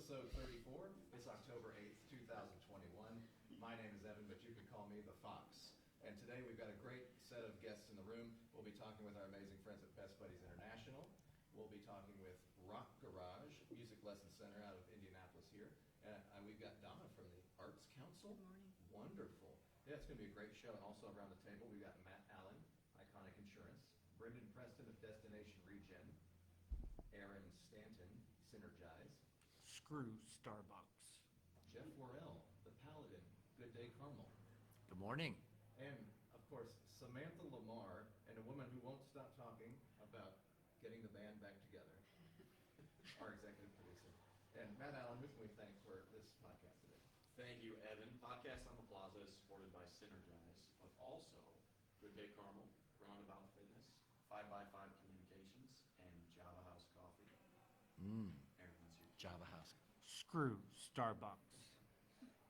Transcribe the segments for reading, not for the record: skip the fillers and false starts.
episode 34. It's October 8th, 2021. My name is Evan, but you can call me the Fox. And today we've got a great set of guests in the room. We'll be talking with our amazing friends at Best Buddies International. We'll be talking with Rock Garage, Music Lesson Center out of Indianapolis here. And we've got Donna from the Arts Council. Good morning. Wonderful. Yeah, it's going to be a great show. And also around the table, we've got Matt Allen, Iconic Insurance, Brendan Preston of Destination Regen, Aaron Stanton, Synergize, Screw Starbucks. Jeff Worrell, the Paladin, Good Day Carmel, Good morning. and of course Samantha Lamar, and a woman who won't stop talking about getting the band back together, our executive producer. And Matt Allen, who can we thank for this podcast today? Thank you, Evan. Podcast on the Plaza is supported by Synergize, but also Good Day Carmel, Roundabout Fitness, 5x5 Communications, and Java House Coffee. Everyone's here. Java House. Screw Starbucks.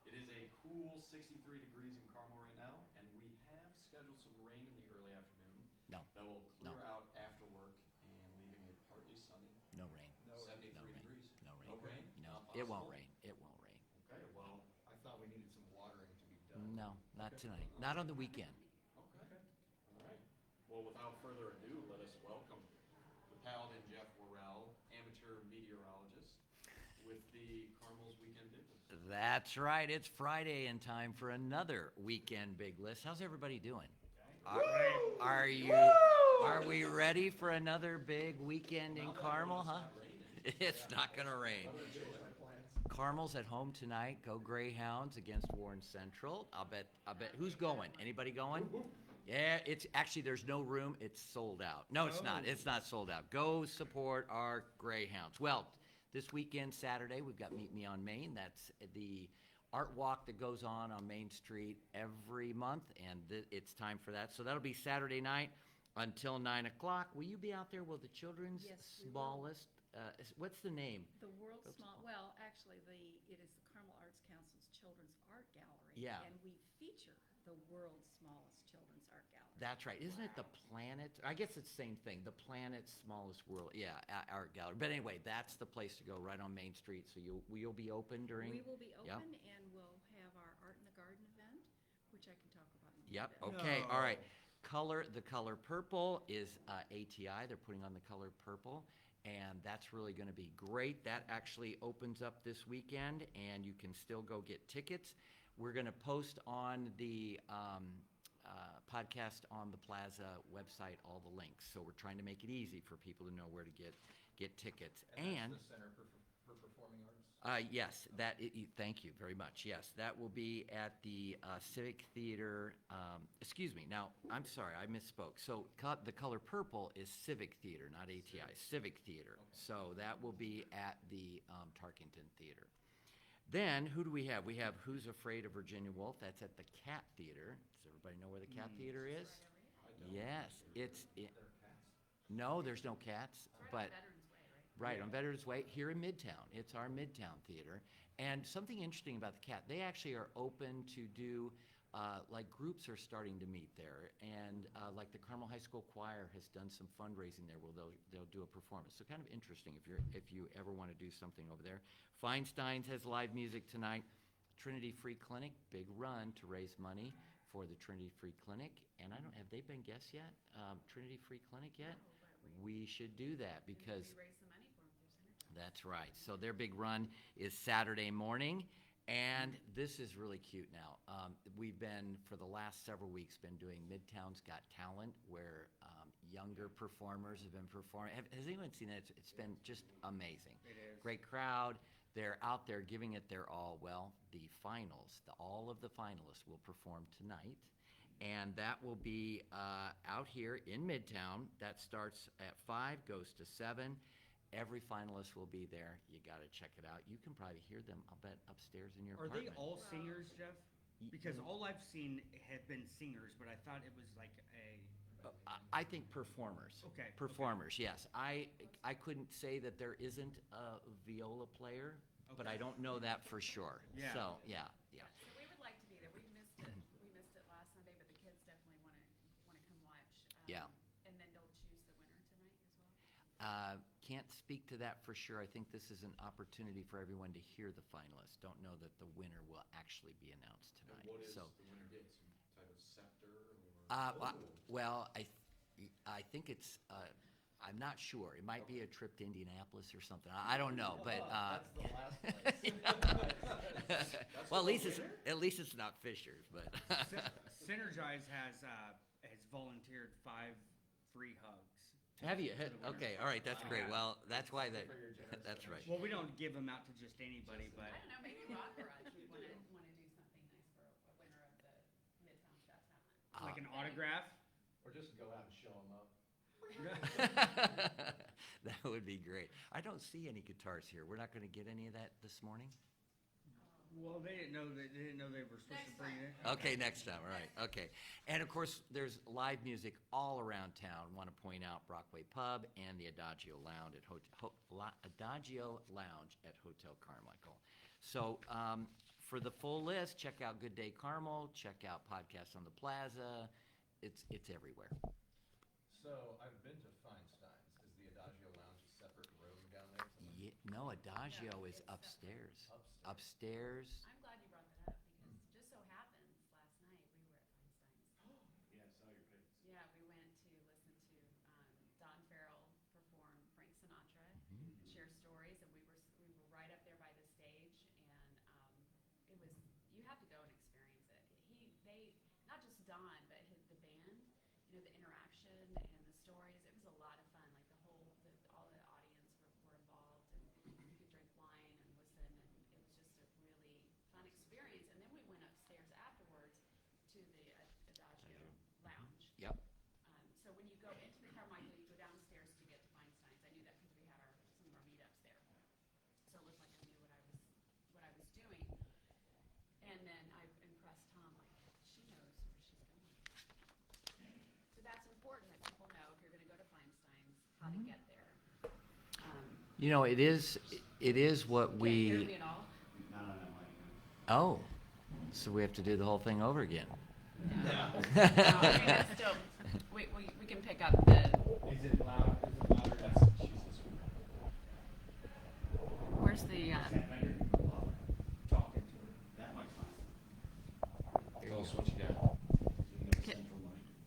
It is a cool 63 degrees in Carmel right now, and we have scheduled some rain in the early afternoon. No. That will No. clear out after work and leaving it partly sunny. No rain. No, 73 no rain. degrees. No rain. No rain? No, Not it won't possible? rain. It won't rain. Okay, well, I thought we needed some watering to be done. No, not tonight. Not on the weekend. okay. All right. Well, without further ado, let us welcome the Paladin Jeff Worrell, amateur meteorologist with the Carmel's Weekend Big List. That's right. It's Friday and time for another weekend big list. How's everybody doing? Are we ready for another big weekend in Carmel, huh? It's not gonna rain. Carmel's at home tonight. Go Greyhounds against Warren Central. I'll bet who's going? Anybody going? Yeah, it's actually there's no room. It's sold out. No, it's not. It's not sold out. Go support our Greyhounds. Well, this weekend, Saturday, we've got Meet Me on Main. That's the art walk that goes on Main Street every month, and it's time for that. So that'll be Saturday night until 9 o'clock. Will you be out there? Will the children's Yes, we will. smallest? What's the name? The world's small, well, actually, it is the Carmel Arts Council's Children's Art Gallery. Yeah. And we feature the world's smallest children's art gallery. That's right. Isn't it the Planet? I guess it's the same thing. The Planet's Smallest World. Yeah, art gallery. But anyway, that's the place to go right on Main Street. So you'll be open during. We will be Yep. open, and we'll have our Art in the Garden event, which I can talk about in a Yep. little bit. Okay. All right. The color purple is ATI. They're putting on the color purple, and that's really going to be great. That actually opens up this weekend, and you can still go get tickets. We're going to post on the podcast on the Plaza website all the links. So we're trying to make it easy for people to know where to get tickets. And that's the Center for Performing Arts. Yes, thank you very much. Yes, that will be at the Civic Theater. Excuse me. Now, I'm sorry, I misspoke. So the color purple is Civic Theater, not ATI. Civic Theater. Okay. So that will be at the Tarkington Theater. Then who do we have? We have Who's Afraid of Virginia Woolf? That's at the Cat Theater. Does everybody know where the Cat Theater is? I don't. Yes, it's. There are cats. No, there's no cats, but. Veterans Way, Right, Yeah. on Veterans Way, here in Midtown. It's our Midtown Theater. And something interesting about the Cat, they actually are open to do, like groups are starting to meet there. And like the Carmel High School Choir has done some fundraising there where they'll do a performance. So kind of interesting if you ever want to do something over there. Feinstein's has live music tonight. Trinity Free Clinic, big run to raise money for the Trinity Free Clinic. And have they been guests yet? Trinity Free Clinic yet? We should do that because. We raise the money for them through Synergize. That's right. So their big run is Saturday morning, and this is really cute now. We've been, for the last several weeks, been doing Midtown's Got Talent, where younger performers have been performing. Has anyone seen it? It's been just amazing. It is. Great crowd. They're out there giving it their all. Well, the finals, all of the finalists will perform tonight. And that will be out here in Midtown. That starts at 5, goes to 7. Every finalist will be there. You got to check it out. You can probably hear them, I'll bet, upstairs in your Are they apartment. all singers, Jeff? Because all I've seen have been singers, but I thought it was like a. I think performers. Okay, Performers, yes. I couldn't say that there isn't a viola player, but I Okay. don't know that for sure. Yeah. So, yeah. So we would like to be there. We missed it last Sunday, but the kids definitely want to come watch. Yeah. And then they'll choose the winner tonight as well. can't speak to that for sure. I think this is an opportunity for everyone to hear the finalists. Don't know that the winner will actually be announced And tonight. what is So, the winner get, some type of scepter or? well, I think it's, I'm not sure. It might be a trip to Indianapolis or something. I don't know, but, That's the last place. well, at least it's not Fisher's, but. Synergize has volunteered 5 free hugs. Have you? Okay, all right, that's great. Yeah. Well, that's why For your generous that's right. Well, we don't give them out to just anybody, but I don't know, maybe Rock Garage would wanna do something nice for a winner of the Midtown Got Talent. like an autograph. Or just go out and show them up. That would be great. I don't see any guitars here. We're not gonna get any of that this morning? Well, they didn't know they were supposed to bring it. Okay, next time, all right, okay. And of course, there's live music all around town. Want to point out Brockway Pub and the Adagio Lounge at Adagio Lounge at Hotel Carmichael. So, for the full list, check out Good Day Carmel, check out Podcasts on the Plaza. It's everywhere. So I've been to Feinstein's. Is the Adagio Lounge a separate room down there? No, Adagio No, is it's upstairs. Upstairs. Upstairs. I'm glad you brought that up, because just so happens, last night, we were at Feinstein's. Yeah, I saw your pics. Yeah, we went to listen to Don Farrell perform Frank Sinatra, and share stories, and we were right up there by the stage, and it was, you have to go and experience it. They not just Don, but the band, the interaction and the stories. It was a lot of fun. Like all the audience were involved, and you could drink wine and listen, and it was just a really fun experience. And then we went upstairs afterwards to the Adagio Lounge. Yep. So when you go into the Carmichael, you go downstairs to get to Feinstein's. I knew that because we had some of our meetups there. So it looked like I knew what I was doing. And then I impressed Tom, like, she knows where she's going. So that's important that people know if you're going to go to Feinstein's, how to get there. You know, it is what Can't hear we, me at all? oh, so we have to do the whole thing over again. No. No, I mean, it's still, we can pick up the, Is it loud? Is it louder? That's, she's this one. where's the, Talking to her. That mic's not. It'll switch you down. Okay.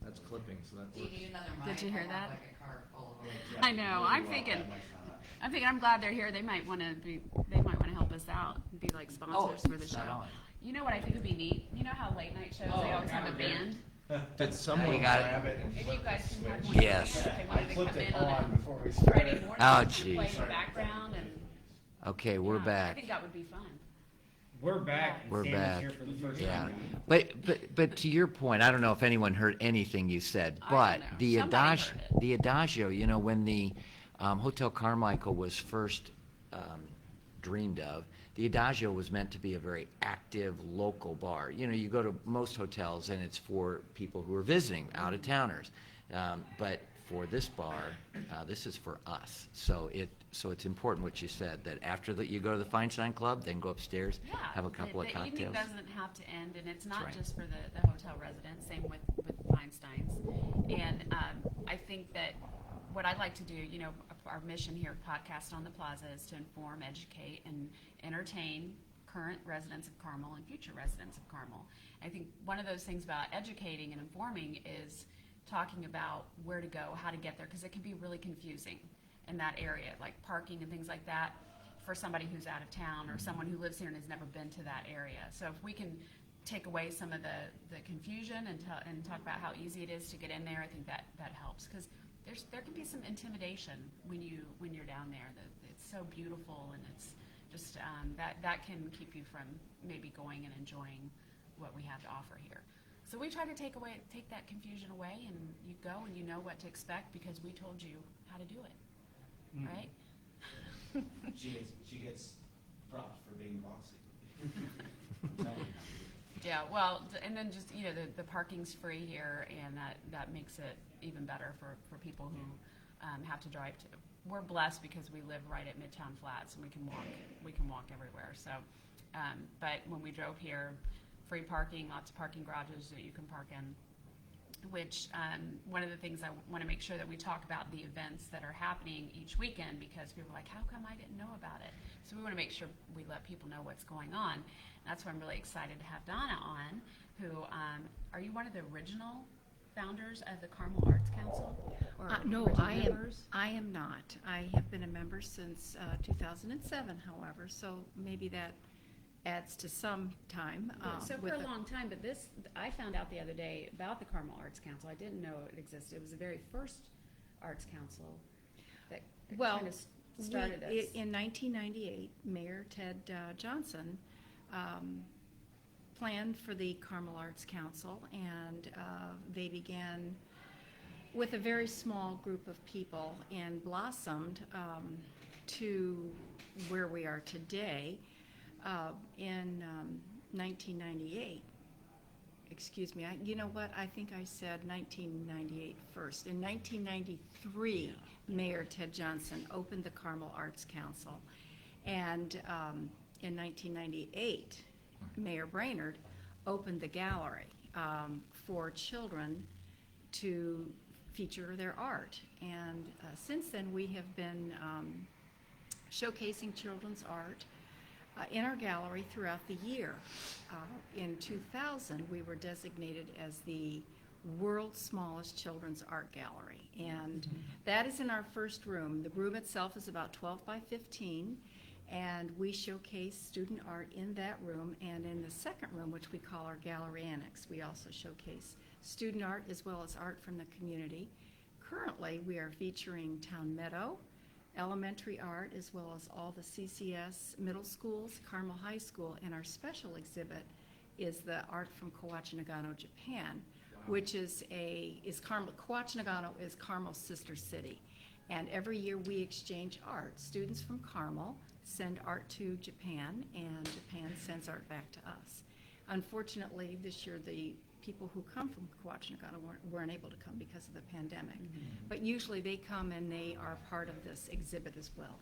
That's clipping, so that Do you works. need another mic? Did you hear I that? have like a car full of them. I know, I'm thinking, I'm glad they're here. They might want to help us out and be like sponsors for the show. right on. You know what I think would be neat? You know how late night shows, they always have a band? Did someone You got it. grab it and If flip you the guys can have switch? one. Yes. If they I wanted to flipped come it in on on before we a Friday started. morning. Oh, to play jeez. in the background and. Okay, we're yeah, I back. think that would be fun. We're back. and We're Sandy's back. here for the first Yeah, time. but to your point, I don't know if anyone heard anything you said, I but don't know. the Somebody Adagio, heard it. the Adagio, you know, when the Hotel Carmichael was first dreamed of, the Adagio was meant to be a very active local bar. You know, you go to most hotels and it's for people who are visiting, out of towners, but for this bar, this is for us. So it's important what you said, that after you go to the Feinstein Club, then go upstairs, Yeah. have a couple of The evening cocktails. doesn't have to end, and it's not right. just for the hotel residents, same with Feinstein's. And I think that what I'd like to do, you know, our mission here at Podcast on the Plaza is to inform, educate, and entertain current residents of Carmel and future residents of Carmel. I think one of those things about educating and informing is talking about where to go, how to get there, because it can be really confusing in that area, like parking and things like that, for somebody who's out of town or someone who lives here and has never been to that area. So if we can take away some of the confusion and talk about how easy it is to get in there, I think that helps, because there can be some intimidation when you're down there. It's so beautiful, and it's just that can keep you from maybe going and enjoying what we have to offer here. So we try to take that confusion away, and you go and you know what to expect because we told you how to do it, right? She gets props for being bossy. Yeah, well, and then just, you know, the parking's free here, and that makes it even better for people who have to drive to. We're blessed because we live right at Midtown Flats, and we can walk everywhere. So, but when we drove here, free parking, lots of parking garages that you can park in, which one of the things I want to make sure that we talk about the events that are happening each weekend, because people are like, how come I didn't know about it? So we want to make sure we let people know what's going on. That's why I'm really excited to have Donna on, who, are you one of the original founders of the Carmel Arts Council? Or No, original I am. members? I am not. I have been a member since 2007, however, so maybe that adds to some time. So for with a the- long time, but this, I found out the other day about the Carmel Arts Council. I didn't know it existed. It was the very first arts council that Well, kind of started we- us. in 1998, Mayor Ted Johnson planned for the Carmel Arts Council, and they began with a very small group of people and blossomed to where we are today. In 1998, excuse me, you know what, I think I said 1998 first. In 1993, Mayor Ted Johnson opened the Carmel Arts Council. And in 1998, Mayor Brainerd opened the gallery for children to feature their art. And since then, we have been showcasing children's art in our gallery throughout the year. In 2000, we were designated as the world's smallest children's art gallery. And that is in our first room. The room itself is about 12 by 15, and we showcase student art in that room. And in the second room, which we call our gallery annex, we also showcase student art as well as art from the community. Currently, we are featuring Town Meadow, elementary art, as well as all the CCS middle schools, Carmel High School, and our special exhibit is the art from Kawachi Nagano, Japan, which is Carmel. Kawachi Nagano is Carmel's sister city, and every year we exchange art. Students from Carmel send art to Japan, and Japan sends art back to us. Unfortunately, this year the people who come from Kawachi Nagano weren't able to come because of the pandemic. But usually they come and they are part of this exhibit as well.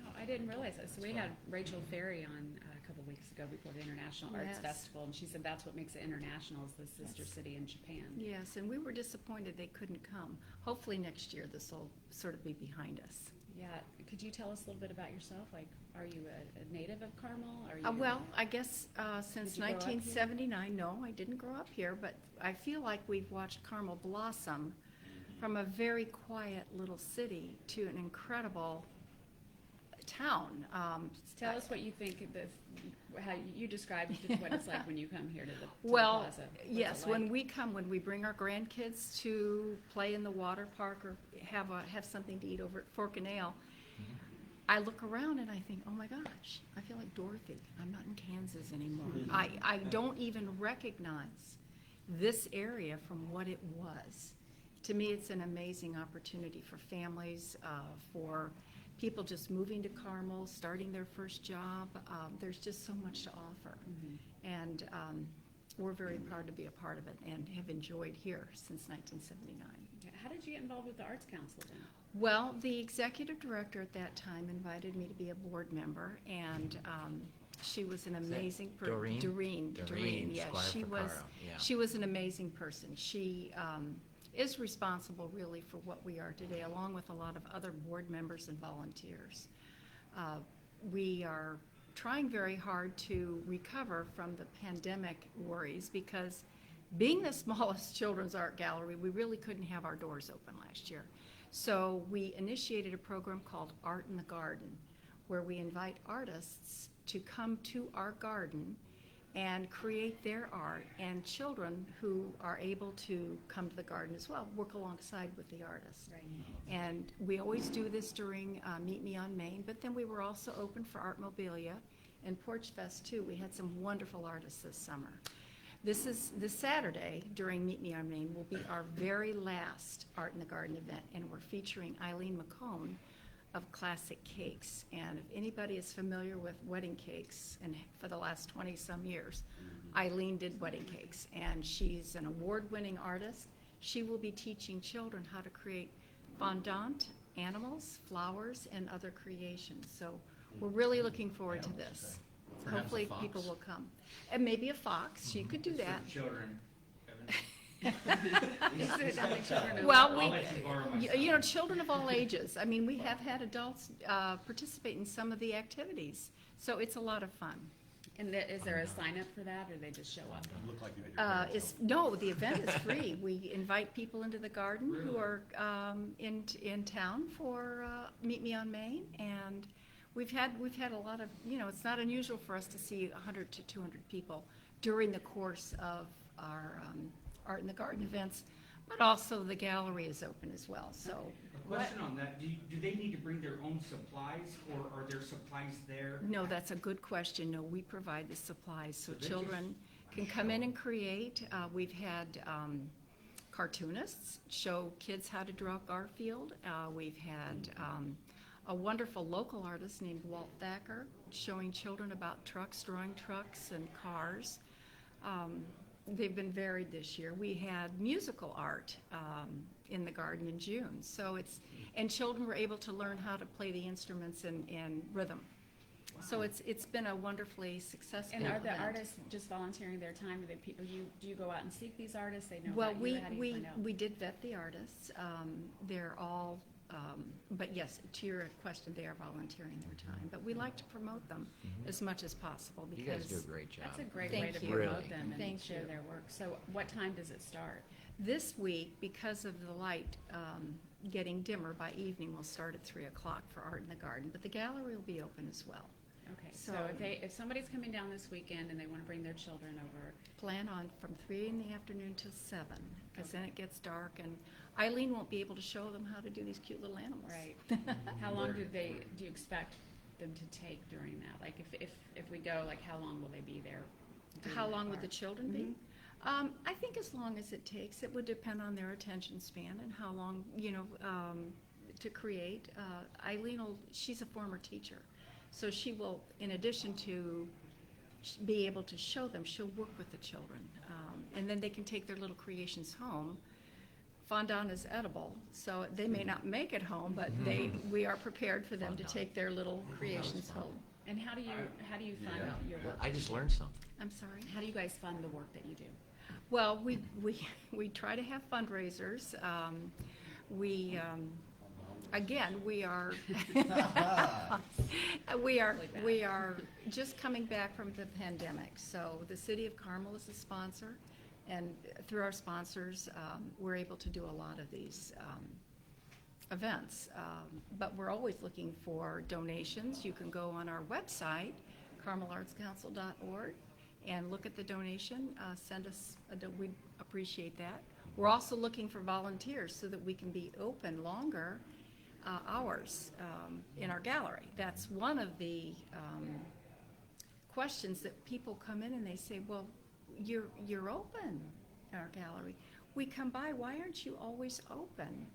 Oh, I didn't realize that. So we had Rachel Ferry on a couple weeks ago before the International Arts Yes. Festival, and she said that's what makes it international, is the sister city in Japan. Yes, and we were disappointed they couldn't come. Hopefully next year this will sort of be behind us. Yeah, could you tell us a little bit about yourself? Like, are you a native of Carmel? Are you? Well, I guess since Did you grow up here? 1979, no, I didn't grow up here, but I feel like we've watched Carmel blossom from a very quiet little city to an incredible town. Tell us what you think of this, how you describe what it's like when you come here to the Well, plaza. What's it yes, like? when we bring our grandkids to play in the water park or have something to eat over at Fork and Ale, I look around and I think, oh my gosh, I feel like Dorothy. I'm not in Kansas anymore. I don't even recognize this area from what it was. To me, it's an amazing opportunity for families, for people just moving to Carmel, starting their first job. There's just so much to offer. And we're very proud to be a part of it and have enjoyed here since 1979. How did you get involved with the Arts Council then? Well, the executive director at that time invited me to be a board member, and she was an amazing person. Doreen? Doreen, Yeah, Squire she was. Vaccaro, yeah. She was an amazing person. She is responsible really for what we are today, along with a lot of other board members and volunteers. We are trying very hard to recover from the pandemic worries, because being the smallest children's art gallery, we really couldn't have our doors open last year. So we initiated a program called Art in the Garden, where we invite artists to come to our garden and create their art, and children who are able to come to the garden as well work alongside with the artists. Right. And we always do this during Meet Me on Main, but then we were also open for Art Mobilia and Porch Fest too. We had some wonderful artists this summer. This Saturday during Meet Me on Main will be our very last Art in the Garden event, and we're featuring Eileen McCone of Classic Cakes. And if anybody is familiar with wedding cakes, and for the last 20-some years, Eileen did wedding cakes, and she's an award-winning artist. She will be teaching children how to create fondant, animals, flowers, and other creations. So we're really looking forward to this. Perhaps a Hopefully fox. people will come. And maybe a fox, you could do that. Children. Evan. You sit down with children of- Well, I'll let you borrow my you know, children of all ages. I mean, we have had adults participate in some of the activities, so it's a lot of fun. And is there a sign up for that, or they just show up? No, the event is free. We invite people into the garden who are in town for Meet Me on Main, and we've had a lot of, you know, it's not unusual for us to see 100 to 200 people during the course of our Art in the Garden events, but also the gallery is open as well, so. A question on that, do they need to bring their own supplies, or are there supplies there? No, that's a good question. No, we provide the supplies so they children can come in and create. We've had cartoonists show kids how to draw Garfield. We've had a wonderful local artist named Walt Thacker showing children about trucks, drawing trucks and cars. They've been varied this year. We had musical art in the garden in June. So and children were able to learn how to play the instruments in rhythm. So it's been a wonderfully successful And are event. the artists just volunteering their time? Are they people, do you go out and seek these artists? They know Well, about you? How do you find out? we did vet the artists. They're all, but yes, to your question, they are volunteering their time. But we like to promote them as much as possible You because. guys do a great job. That's a great Thank way to you. promote Really. them and Thank share you. their work. So what time does it start? This week, because of the light getting dimmer by evening, we'll start at 3 o'clock for Art in the Garden, but the gallery will be open as well. Okay, so So- if somebody's coming down this weekend and they want to bring their children over, Plan on from 3 in the afternoon till 7, because then it gets dark, and Eileen won't be able to show them how to do these cute little animals. right? How long do you expect them to take during that? Like if we go, like how long will they be there? doing How that long would the art? children be? I think as long as it takes. It would depend on their attention span and how long, to create. Eileen she's a former teacher, so she will, in addition to be able to show them, she'll work with the children. And then they can take their little creations home. Fondant is edible, so they may not make it home, but we are prepared for them to take their little creations home. And how do you fund your work? I just learned something. I'm sorry? How do you guys fund the work that you do? Well, we try to have fundraisers. Again, we are just coming back from the pandemic. So the city of Carmel is a sponsor, and through our sponsors, we're able to do a lot of these events. But we're always looking for donations. You can go on our website, carmelartscouncil.org, and look at the donation. Send us, we'd appreciate that. We're also looking for volunteers so that we can be open longer hours in our gallery. That's one of the questions that people come in and they say, well, you're open in our gallery. We come by, why aren't you always open?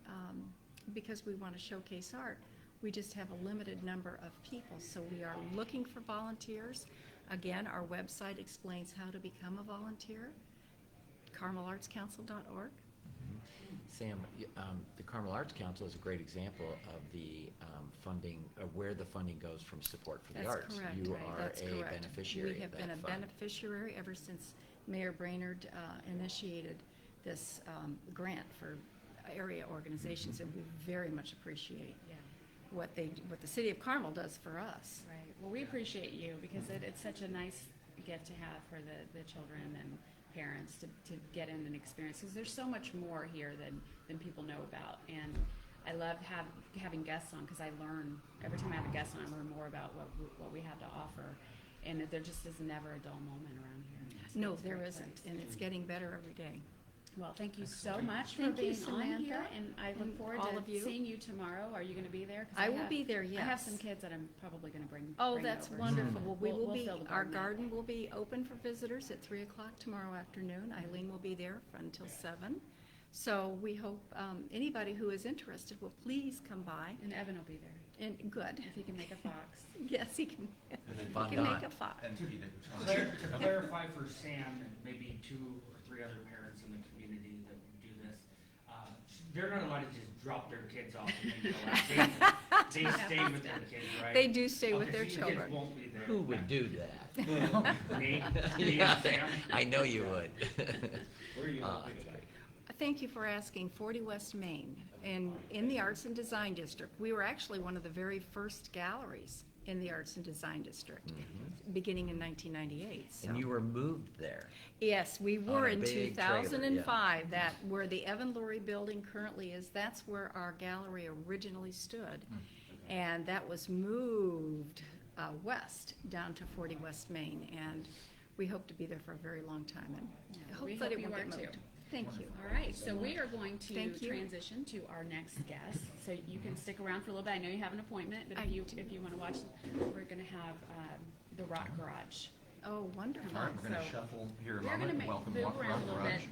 Because we want to showcase art. We just have a limited number of people, so we are looking for volunteers. Again, our website explains how to become a volunteer, carmelartscouncil.org. Sam, the Carmel Arts Council is a great example of the funding, where the funding goes from support for the That's arts. correct. You Right. are That's a correct. beneficiary We have of been a that fund. beneficiary ever since Mayor Brainerd initiated this grant for area organizations, and we very much appreciate Yeah. what the city of Carmel does for us. Right. Well, we appreciate you because it's such a nice gift to have for the children and parents to get in and experience, because there's so much more here than people know about. And I love having guests on, because I learn, every time I have a guest on, I learn more about what we have to offer. And there just is never a dull moment around here. No, It's a there great isn't, place. and it's getting better every day. Well, thank you so much for Thank you, being on here, Samantha, and I look and forward all of to you. seeing you tomorrow. Are you going to be there? 'Cause I will have- be there, I have yes. some kids that I'm probably going to bring. Oh, bring that's over. wonderful. Well, we will We'll be, fill the our garden up. garden will be open for visitors at 3 o'clock tomorrow afternoon. Eileen will be there until 7. So we hope anybody who is interested will please come by. And Evan will be there, And good. if he can make a fox. Yes, he can, he Fondant. can make a fox. And to be the To clarify for Sam and maybe 2 or 3 other parents in the community that do this, they're not allowed to just drop their kids off and then go out. They stay with their kids, right? They do stay with Okay, their so your kids children. won't be there. Who would do that? Me? Me Yeah, and Sam? I know you would. Where are you Oh, gonna that's pick it great. Thank you for asking. 40 West Main, and in the Arts and Design District. We were actually one of the very first galleries in the Arts and Design District, beginning in 1998. So. And you were moved there. Yes, we On were a in big trailer, 2005. That where the Evan Lurie building currently is, that's where our gallery originally stood. And that was moved west down to 40 West Main. And we hope to be there for a very long time. And we hope that hope it you will are get too. moved. Thank you. All right, so we are going to Thank you. transition to our next guest. So you can stick around for a little bit. I know you have an appointment, but if you want to watch, we're going to have the Rock Garage. Oh, wonderful. All right, we're going to So, shuffle here a We're going moment. to Welcome, move Rock around a little Garage. bit.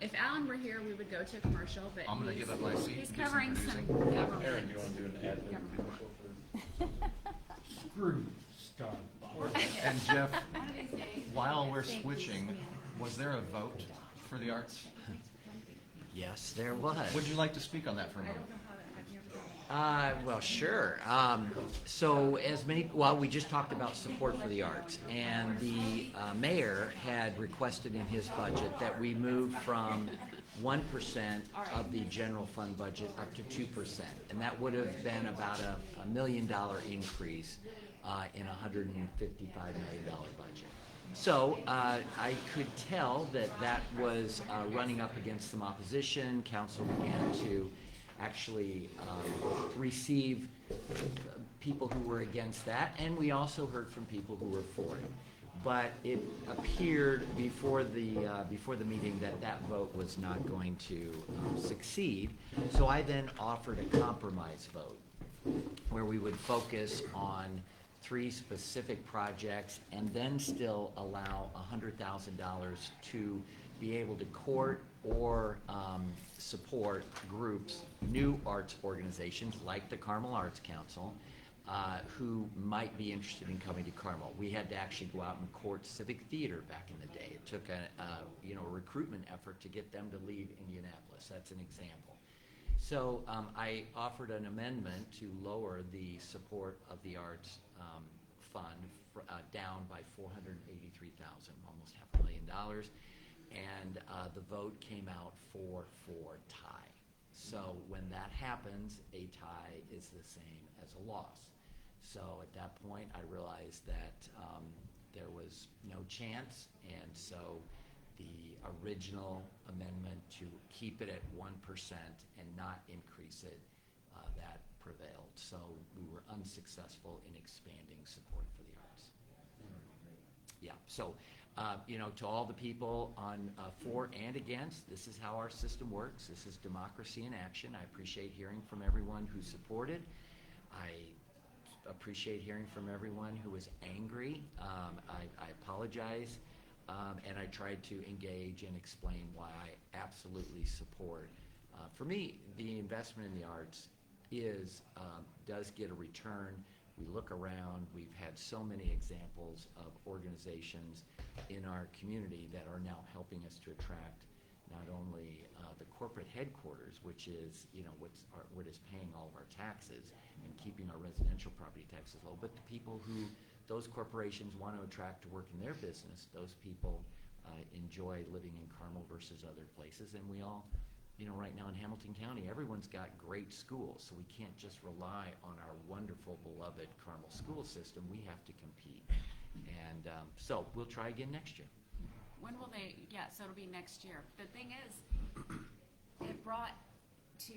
If Alan were here, we would go to a commercial, but I'm gonna give up my seat he's and do some covering some producing. government. Aaron, do you want to do an ad lib Government. commercial for? Screw stuff. And Jeff, One of these days. while we're switching, was there a vote for the arts? Yes, there was. Would you like to speak on that for a I moment? don't know how that, I've never done that. Well, sure. So we just talked about support for the arts, and the mayor had requested in his budget that we move from 1% of the general fund budget up to 2%. And that would have been about a $1 million increase in a $155 million budget. So I could tell that that was running up against some opposition. Council began to actually receive people who were against that, and we also heard from people who were for it. But it appeared before the meeting that that vote was not going to succeed. So I then offered a compromise vote where we would focus on 3 specific projects and then still allow $100,000 to be able to court or support groups, new arts organizations like the Carmel Arts Council, who might be interested in coming to Carmel. We had to actually go out and court Civic Theater back in the day. It took a recruitment effort to get them to leave Indianapolis. That's an example. So I offered an amendment to lower the support of the arts fund down by $483,000, almost $500,000, and the vote came out 4-4 tie. So when that happens, a tie is the same as a loss. So at that point, I realized that there was no chance, and so the original amendment to keep it at 1% and not increase it, that prevailed. So we were unsuccessful in expanding support for the arts. Yeah, so, to all the people on for and against, this is how our system works. This is democracy in action. I appreciate hearing from everyone who supported. I appreciate hearing from everyone who was angry. I apologize. And I tried to engage and explain why I absolutely support. For me, the investment in the arts does get a return. We look around, we've had so many examples of organizations in our community that are now helping us to attract not only the corporate headquarters, which is what is paying all of our taxes and keeping our residential property taxes low, but the people who those corporations want to attract to work in their business. Those people enjoy living in Carmel versus other places, and we all, right now in Hamilton County, everyone's got great schools, so we can't just rely on our wonderful, beloved Carmel school system. We have to compete, and so we'll try again next year. When will they, so it'll be next year. The thing is, it brought to,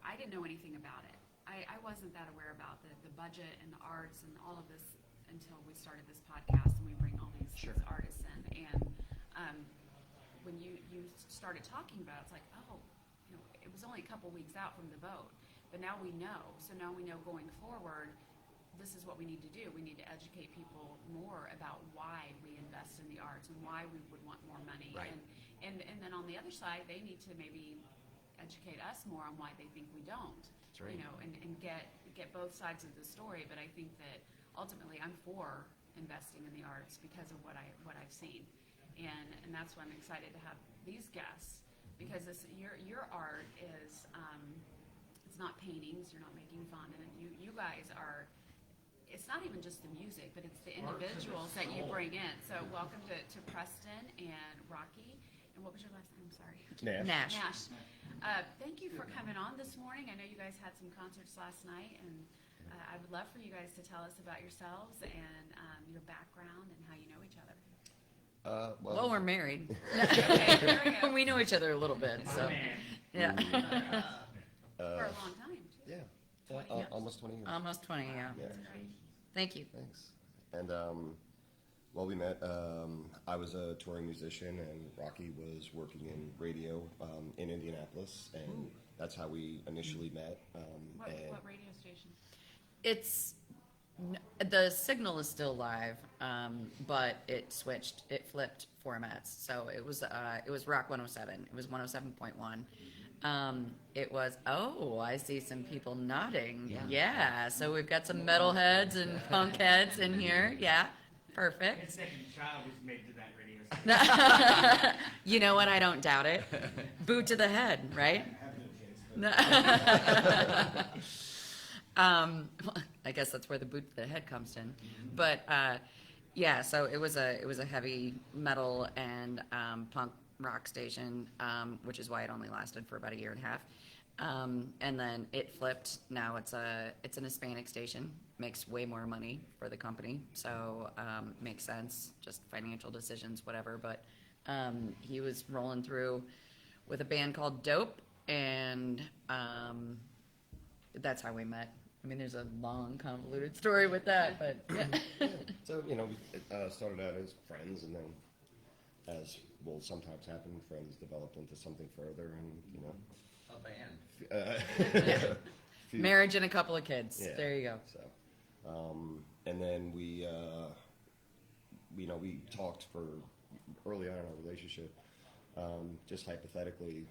I didn't know anything about it. I wasn't that aware about the budget and the arts and all of this until we started this podcast and we bring all these artists in. And when you started talking about it, it's like, it was only a couple weeks out from the vote. But now we know. So now we know going forward, this is what we need to do. We need to educate people more about why we invest in the arts and why we would want more money. Right. And then on the other side, they need to maybe educate us more on why they think we don't. That's right. And get both sides of the story. But I think that ultimately I'm for investing in the arts because of what I've seen. And that's why I'm excited to have these guests, because your art is it's not paintings, you're not making fun, and you guys are, it's not even just the music, but it's the individuals that you bring in. So welcome to Preston and Rocky, And what was your last name? I'm sorry. Nash. Nash. Thank you for coming on this morning. I know you guys had some concerts last night, and I would love for you guys to tell us about yourselves and your background and how you know each other. Well, we're married. Okay, there we go. We know each other a little bit, so, Man. yeah. For a long time, too. Yeah, 20 al- years. almost 20 years. Almost 20, yeah. Yeah. That's great. Thank you. Thanks. And well, we met. I was a touring musician, and Rocky was working in radio in Indianapolis, and that's how we initially met. What radio station? The signal is still live, but it flipped formats. So it was Rock 107. It was 107.1. It was, I see some people nodding. Yeah. So we've got some metalheads and punk heads in here. Yeah. Perfect. His second child was made to that radio station. You know what? I don't doubt it. Boot to the head, right? I guess that's where the boot to the head comes in. But yeah, so it was a heavy metal and punk rock station, which is why it only lasted for about a year and a half. And then it flipped. Now it's an Hispanic station. Makes way more money for the company, so makes sense. Just financial decisions, whatever. But he was rolling through with a band called Dope, and that's how we met. I mean, there's a long, convoluted story with that, but yeah. So, we started out as friends, and then, as will sometimes happen, friends developed into something further, and, A band. few- Marriage and a couple of kids. Yeah. There you go. So, and then we talked for early on in our relationship, just hypothetically,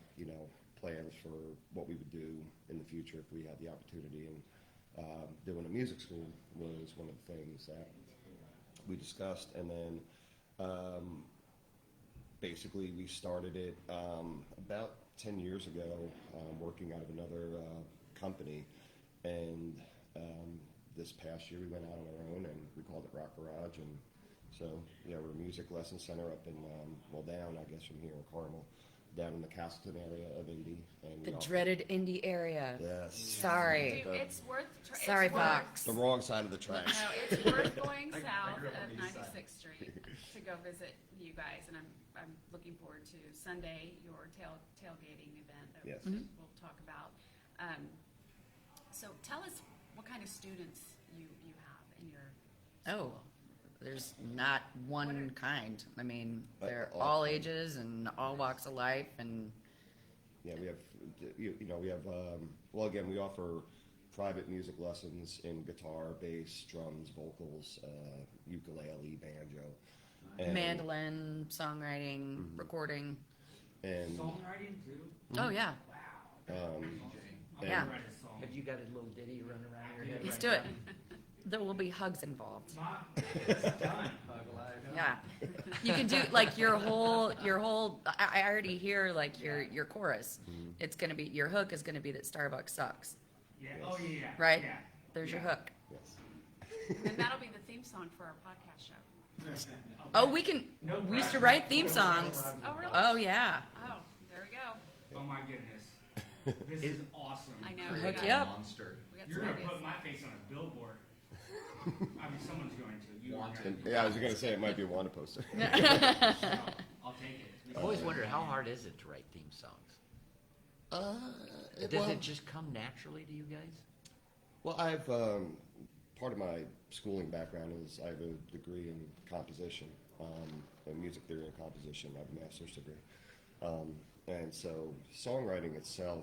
plans for what we would do in the future if we had the opportunity. And doing a music school was one of the things that we discussed. And then basically we started it about 10 years ago, working out of another company. And this past year we went out on our own, and we called it Rock Garage. And so, we're a music lesson center up in, down, I guess, from here in Carmel, down in the Castleton area of Indy. And The dreaded Indy area. Yes. Sorry. Dude, it's worth. Sorry, Fox. The wrong side of the tracks. No, it's worth going south of 96th Street to go visit you guys, and I'm looking forward to Sunday, your tailgating event that Yes. we'll talk about. So tell us what kind of students you have in your Oh, there's not one kind. I mean, But they're all all kinds. ages and all walks of life, and Yeah, we have, we have, well, again, we offer private music lessons in guitar, bass, drums, vocals, ukulele, banjo. And, mandolin, songwriting, recording. And, Songwriting too? Oh, yeah. Wow. I'll Yeah. write a song. Have you got a little ditty running around your head? Let's do it. There will be hugs involved. It's done. Yeah. You can do like your whole, I already hear like your chorus. It's going to be, your hook is going to be that Starbucks sucks, Yeah, oh, yeah. right? Yeah. There's your Yeah. hook. yes. And that'll be the theme song for our podcast show. Oh, we used to write theme songs. Oh, really? Oh, yeah. Oh, there we go. Oh, my goodness. This is awesome. I know. Hook we you got, up. Monster. we got You're some gonna ideas. put my face on a billboard. I mean, someone's going to. You are And, going to. yeah, I was going to say it might be a Wanda poster. I'll take it. I've always wondered, how hard is it to write theme songs? Does Well, it just come naturally to you guys? well, I've, part of my schooling background is I have a degree in composition, in music theory and composition. I have a master's degree. And so songwriting itself,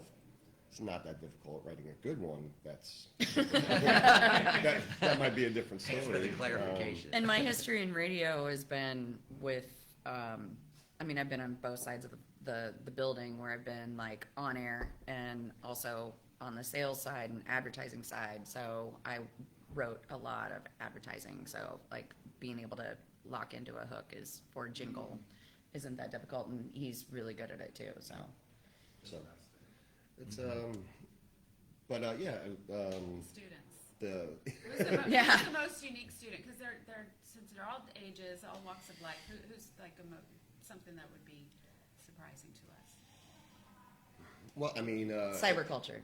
it's not that difficult. Writing a good one, that's, that might be a different story. Thanks for the clarification. And my history in radio has been with, I mean, I've been on both sides of the building where I've been like on air and also on the sales side and advertising side. So I wrote a lot of advertising. So like being able to lock into a hook is for jingle isn't that difficult, and he's really good at it too. So So it's, but yeah, Students. the, Who's the, Yeah. who's the most unique student? Because since they're all ages, all walks of life, who's like something that would be surprising to us? Well, I mean, Cyberculture.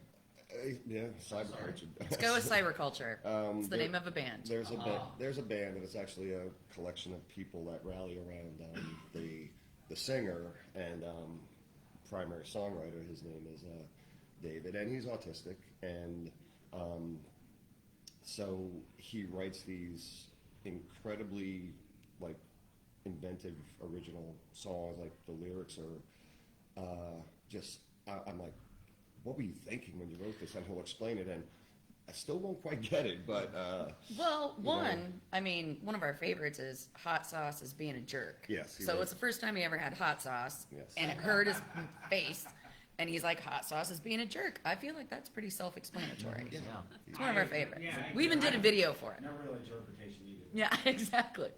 yeah, cyberculture. Let's go with Cyberculture. It's the there- name of a band. There's a band, and it's actually a collection of people that rally around the singer and primary songwriter. His name is David, and he's autistic, and so he writes these incredibly like inventive, original songs. Like the lyrics are just. I'm like, what were you thinking when you wrote this? And he'll explain it, and I still won't quite get it, but Well, you know. I mean, one of our favorites is hot sauce is being a jerk. Yes, he So was. it's the first time he ever had hot sauce, Yes. and it hurt his face, and he's like, hot sauce is being a jerk. I feel like that's pretty self-explanatory. Yeah. It's one of our favorites. Yeah, I We even agree. did a video for it. No real interpretation either. Yeah, exactly.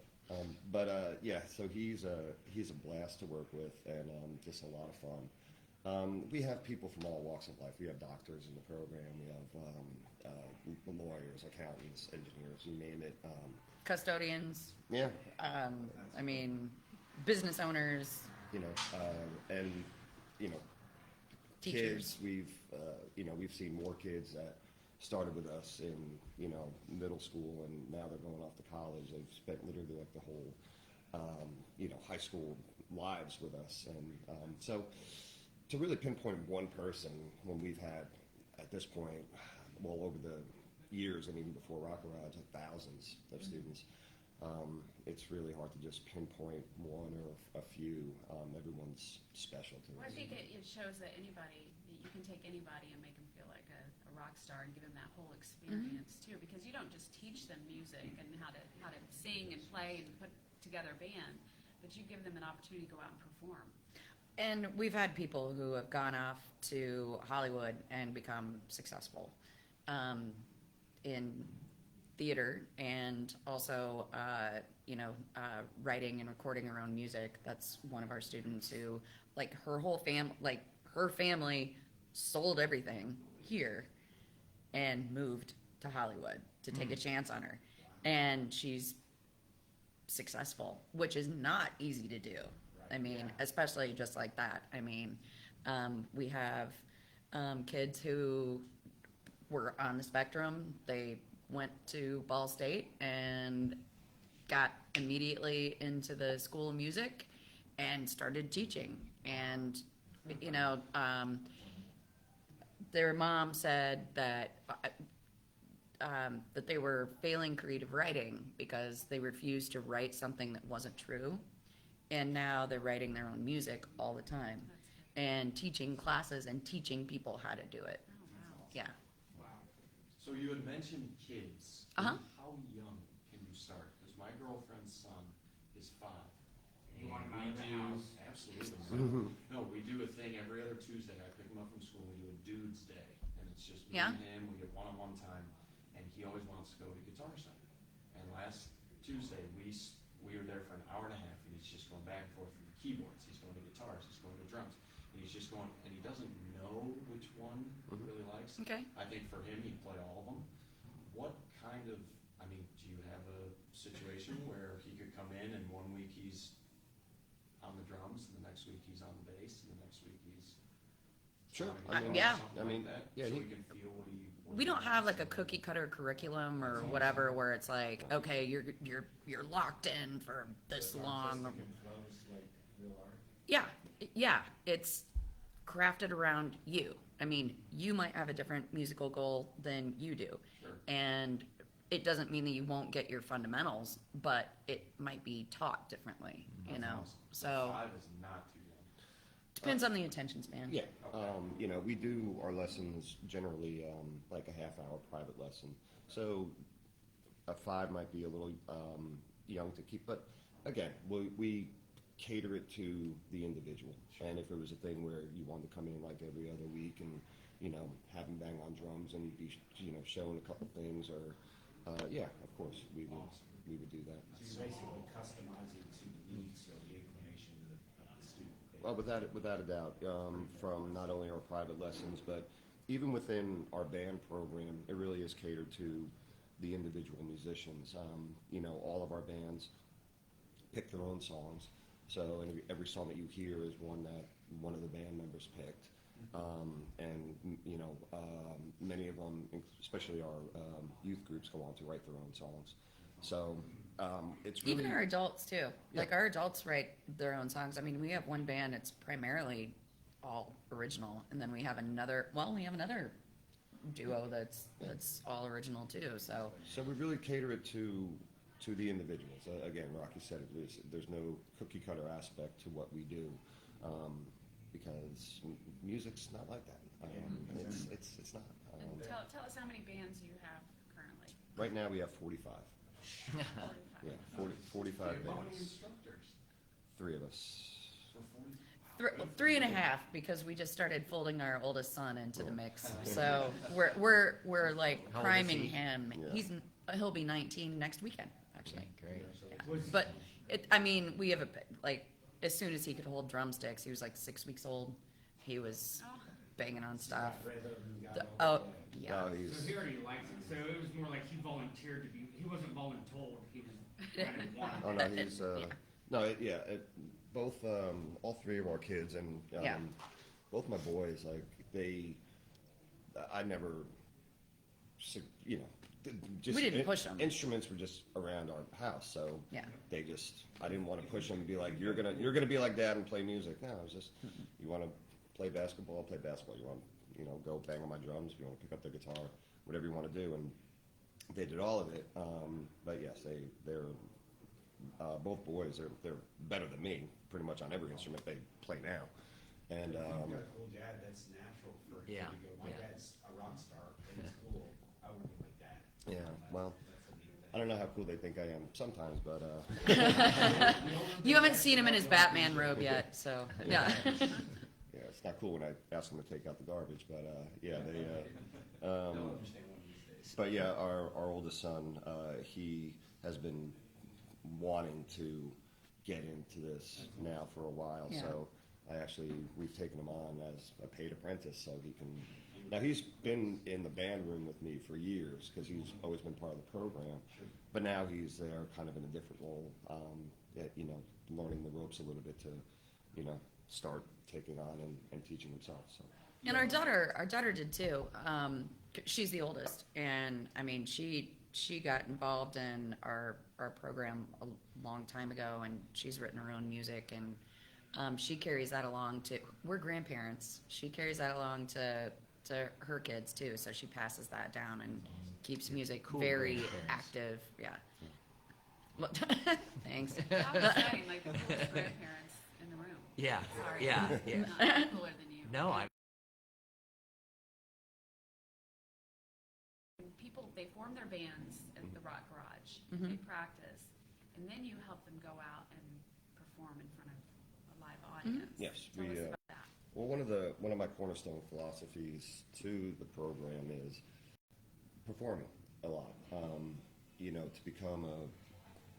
Yeah, so he's a blast to work with, and just a lot of fun. We have people from all walks of life. We have doctors in the program. We have lawyers, accountants, engineers, you name it. Custodians, Yeah, I mean, business owners, you know, and you know, teachers. kids. We've seen more kids that started with us in middle school, and now they're going off to college. They've spent literally like the whole high school lives with us, and so to really pinpoint one person when we've had at this point, well over the years and even before Rock Rides, like thousands of students. It's really hard to just pinpoint one or a few. Everyone's special to Well, I us. think it shows that you can take anybody and make them feel like a rock star and give them that whole experience too, because you don't just teach them music and how to sing and play and put together a band, but you give them an opportunity to go out and perform. And we've had people who have gone off to Hollywood and become successful in theater, and also, writing and recording her own music. That's one of our students who, like, her family sold everything here and moved to Hollywood to take a chance on her. And she's successful, which is not easy to do. I mean, especially just like that. I mean, we have kids who were on the spectrum. They went to Ball State and got immediately into the School of Music and started teaching. And, their mom said that that they were failing creative writing because they refused to write something that wasn't true. And now they're writing their own music all the time and teaching classes and teaching people how to do it. Oh, wow. Yeah. Wow. So you had mentioned kids. Uh-huh. How young can you start? Because my girlfriend's son is 5. You want 'em We out of the do- house. Absolutely. No, we do a thing every other Tuesday. I pick him up from school. We do a dude's day, and it's just me Yeah. and him. We get one-on-one time, and he always wants to go to Guitar Center. And last Tuesday, we were there for an hour and a half, and he's just going back and forth from the keyboards. He's going to guitars. He's going to drums. And he's just going, and he doesn't know which one he really likes. Okay. I think for him, he'd play all of them. What kind of, do you have a situation where he could come in and one week he's on the drums, and the next week he's on the bass, and the next week he's Sure. sounding Yeah. something I mean, like that, yeah, so he- we can feel what he. We don't have like a cookie cutter curriculum or whatever where it's like, okay, you're locked in for this long. Artistic and flows like real art. Yeah, it's crafted around you. I mean, you might have a different musical goal than you do. Sure. And it doesn't mean that you won't get your fundamentals, but it might be taught differently, That's awesome. So 5 is not too young. depends on the attention span. Yeah, we do our lessons generally like a half-hour private lesson. So a 5 might be a little young to keep, but again, we cater it to the individual. And if it was a thing where you wanted to come in like every other week and have him bang on drums and be showing a couple things, or of course we would do that. So you're basically customizing to the needs or the inclination of the student. Well, without a doubt, from not only our private lessons, but even within our band program, it really is catered to the individual musicians. All of our bands pick their own songs, so every song that you hear is one that one of the band members picked. And you know, many of them, especially our youth groups, go on to write their own songs. So it's really, Even our adults too. Yeah. Like our adults write their own songs. I mean, we have one band that's primarily all original, and then we have another duo that's all original too. So so we really cater it to the individuals. Again, Rocky said it, there's no cookie cutter aspect to what we do, because music's not like that. It's not. Tell us how many bands you have currently. Right now we have 45. Yeah, 45 How many bands. instructors? 3 of us. For 40? 3.5 because we just started folding our oldest son into the mix. So we're like How old is priming he? him. Yeah. He'll be 19 next weekend actually. Great. Was- But I mean, we have like as soon as he could hold drumsticks, he was like 6 weeks old. He was Oh. banging on stuff. Rhythm, Oh yeah. No, So he's, he already likes it, so it was more like he volunteered to be, he wasn't voluntold, he was kind of wanted. oh no, he's, Yeah. no, both, all 3 of our kids and, Yeah. both my boys, like, I never, you know, just. We didn't push 'em. Instruments were just around our house, so. Yeah. They just, I didn't wanna push them and be like, you're gonna be like dad and play music. No, it was just, you wanna play basketball, play basketball. You wanna, go bang on my drums, you wanna pick up the guitar, whatever you wanna do, and they did all of it. But yes, they're both boys. They're better than me, pretty much on every instrument they play now. And You've got a cool dad, that's natural for a kid Yeah, to go, my yeah. dad's a rock star, and it's cool, I would be like that. yeah, well, That's a neat thing. I don't know how cool they think I am sometimes, but You haven't seen him in his Batman robe yet, so yeah. yeah, it's not cool when I ask them to take out the garbage. But yeah, they. Don't understand one of these days. But yeah, our oldest son, he has been wanting to get into this now for a while. Yeah. So we've taken him on as a paid apprentice, so he can. Now he's been in the band room with me for years because he's always been part of the program. But now he's there, kind of in a different role. Learning the ropes a little bit to, start taking on and teaching himself. So. And our daughter did too. She's the oldest, and I mean, she got involved in our program a long time ago, and she's written her own music, and she carries that along to. We're grandparents. She carries that along to her kids too, so she passes that down and keeps music Cool very grandparents. active. Yeah. Well, thanks. I was saying, like, the coolest grandparents in the room. Yeah, Sorry. yeah, yeah. Not cooler than you. No, I'm. People, they form their bands at the Rock Garage, Mhm. they practice, and then you help them go out and perform in front of a live audience. Yes, Tell we, us about that. Well, one of my cornerstone philosophies to the program is performing a lot. To become a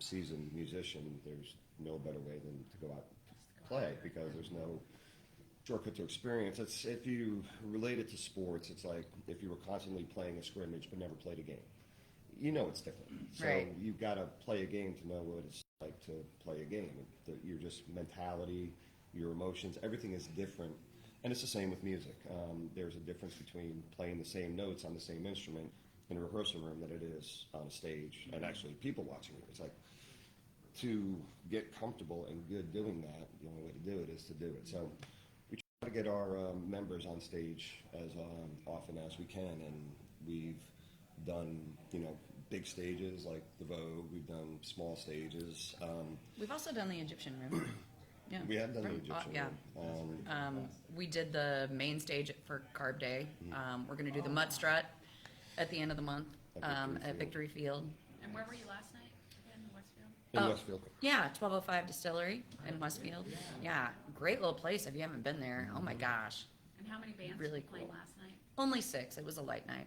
seasoned musician, there's no better way than to go out and play because there's no shortcut to experience. It's if you relate it to sports, it's like if you were constantly playing a scrimmage but never played a game. It's different. So Right. you've got to play a game to know what it's like to play a game. Your just mentality, your emotions, everything is different. And it's the same with music. There's a difference between playing the same notes on the same instrument in a rehearsal room than it is on a stage and actually people watching you. It's like to get comfortable and good doing that, the only way to do it is to do it. So we try to get our members on stage as often as we can, and we've done, big stages like the Vogue. We've done small stages. We've also done the Egyptian room. Yeah. We have done the From- Egyptian yeah. room. We did the main stage for Carb Day. Mm-hmm. We're going to do the Mud Strut at the end of the month At Victory at Field. Victory Field. And where were you last night, again, in Westfield? In Oh. Westfield. Yeah, 1205 Distillery in Westfield. Yeah, great little place if you haven't been there. Oh my gosh. And how many bands Really were playing cool. last night? Only 6. It was a light night.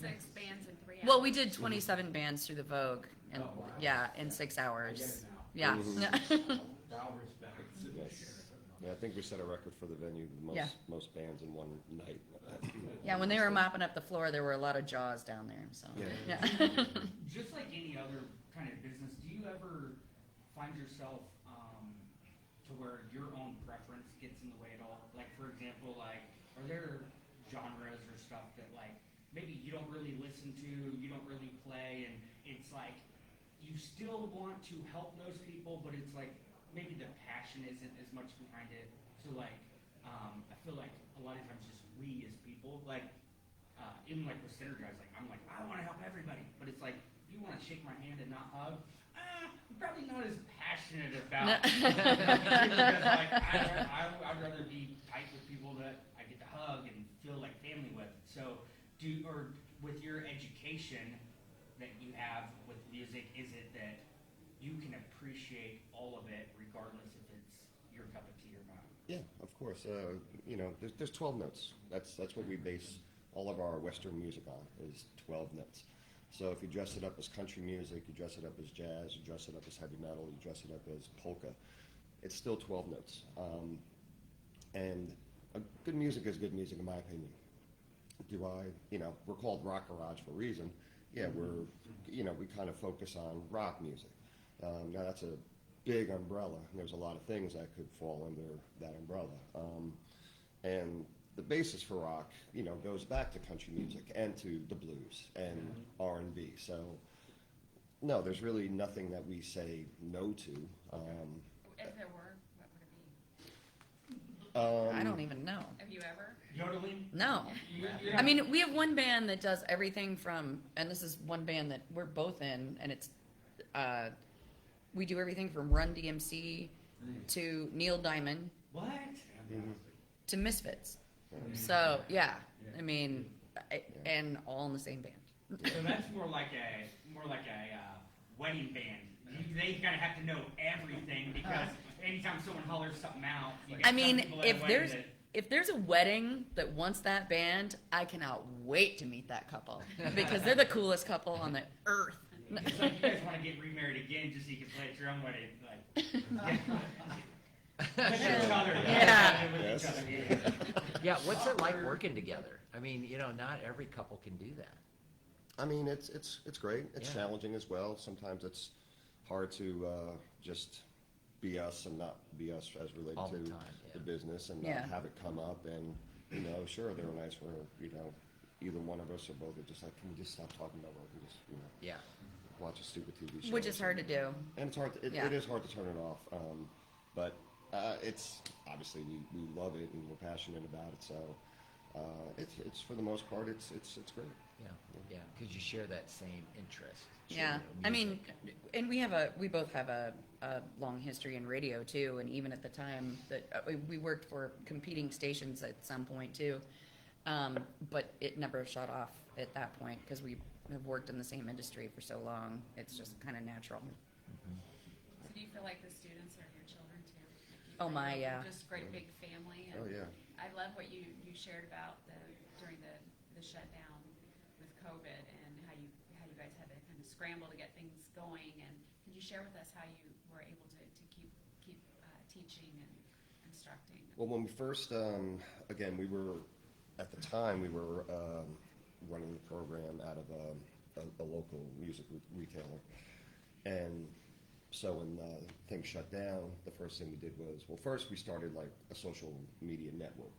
6 bands in 3 hours. Well, we did 27 bands through the Vogue, and Oh, wow. yeah, in 6 I get hours. it now. Yeah. Val respect. Yes. Yeah, I think we set a record for the venue, the Yeah. most bands in one night. Yeah, when they were mopping up the floor, there were a lot of jaws down there. So. Yeah. Just like any other kind of business, do you ever find yourself to where your own preference gets in the way at all? Like, for example, like, are there genres or stuff that, like, maybe you don't really listen to, you don't really play, and it's like, you still want to help those people, but it's like, maybe the passion isn't as much behind it. So, like, I feel like a lot of times just we as people, like, even like with Synergize, like, I'm like, I want to help everybody, but it's like, you want to shake my hand and not hug? I'm probably not as passionate about because, like, I'd rather be tight with people that I get to hug and feel like family with. So, or with your education that you have with music, is it that you can appreciate all of it regardless if it's your cup of tea or not? Yeah, of course. You know, there's 12 notes. That's what we base all of our Western music on, is 12 notes. So if you dress it up as country music, you dress it up as jazz, you dress it up as heavy metal, you dress it up as polka, it's still 12 notes. And good music is good music, in my opinion. You know, we're called Rock Garage for a reason. Yeah, we kind of focus on rock music. Now that's a big umbrella. There's a lot of things that could fall under that umbrella. And the basis for rock, you know, goes back to country music and to the blues and R&B. So, no, there's really nothing that we say no to. If there were, what would it be? I don't even know. Have you ever? Yodeling? No. I mean, we have one band that does everything from, and this is one band that we're both in, and it's, we do everything from Run DMC to Neil Diamond What? to Misfits. So, yeah, I mean, and all in the same band. So that's more like a wedding band. They kind of have to know everything because anytime someone hollers something out, you get I some mean, people at a wedding if there's a wedding that wants that band, I cannot wait to meet that couple because they're the coolest couple on the earth. it's like you guys want to get remarried again just so you can play at your own wedding. Like, with each other. Yeah. With Yes. each other. Yeah, what's it like working together? I mean, you know, not every couple can do that. I mean, it's great. It's Yeah. challenging as well. Sometimes it's hard to just be us and not be us as related All the to time, yeah. the business and Yeah. not have it come up. And, you know, sure, there are nights where, you know, either one of us or both are just like, can we just stop talking about work and just, you know, Yeah. watch a stupid TV show? Which or is hard to something. do. And it's hard. Yeah. It is hard to turn it off. But it's obviously we love it and we're passionate about it. So it's for the most part it's great. Yeah, yeah, because you share that same interest. Yeah, you know, I mean, music. and we both have a long history in radio too, and even at the time that we worked for competing stations at some point too, but it never shut off at that point because we have worked in the same industry for so long. It's just kind of natural. So do you feel like the students are your children too? Like you Oh, feel my, like yeah. you're just great big family. And Oh yeah. I love what you shared about during the shutdown with COVID and how you guys had to kind of scramble to get things going. And could you share with us how you were able to keep teaching and instructing? Well, when we first, again, we were running the program out of a local music retailer, and so when things shut down, the first thing we did was, well, first we started like a social media network,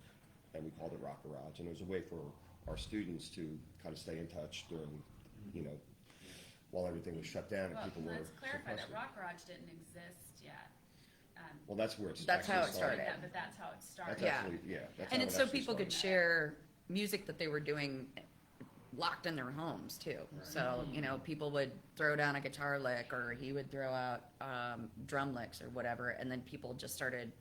and we called it Rock Garage, and it was a way for our students to kind of stay in touch during, you know, while everything was shut down and Well, people were let's clarify that sequestered. Rock Garage didn't exist yet. Well, that's where it's That's how actually it started. Yeah, but that's how it started. That's Yeah. actually, yeah. That's And how it's it so actually people could started. share music that they were doing locked in their homes too. So, you know, people would throw down a guitar lick or he would throw out drum licks or whatever, and then people just started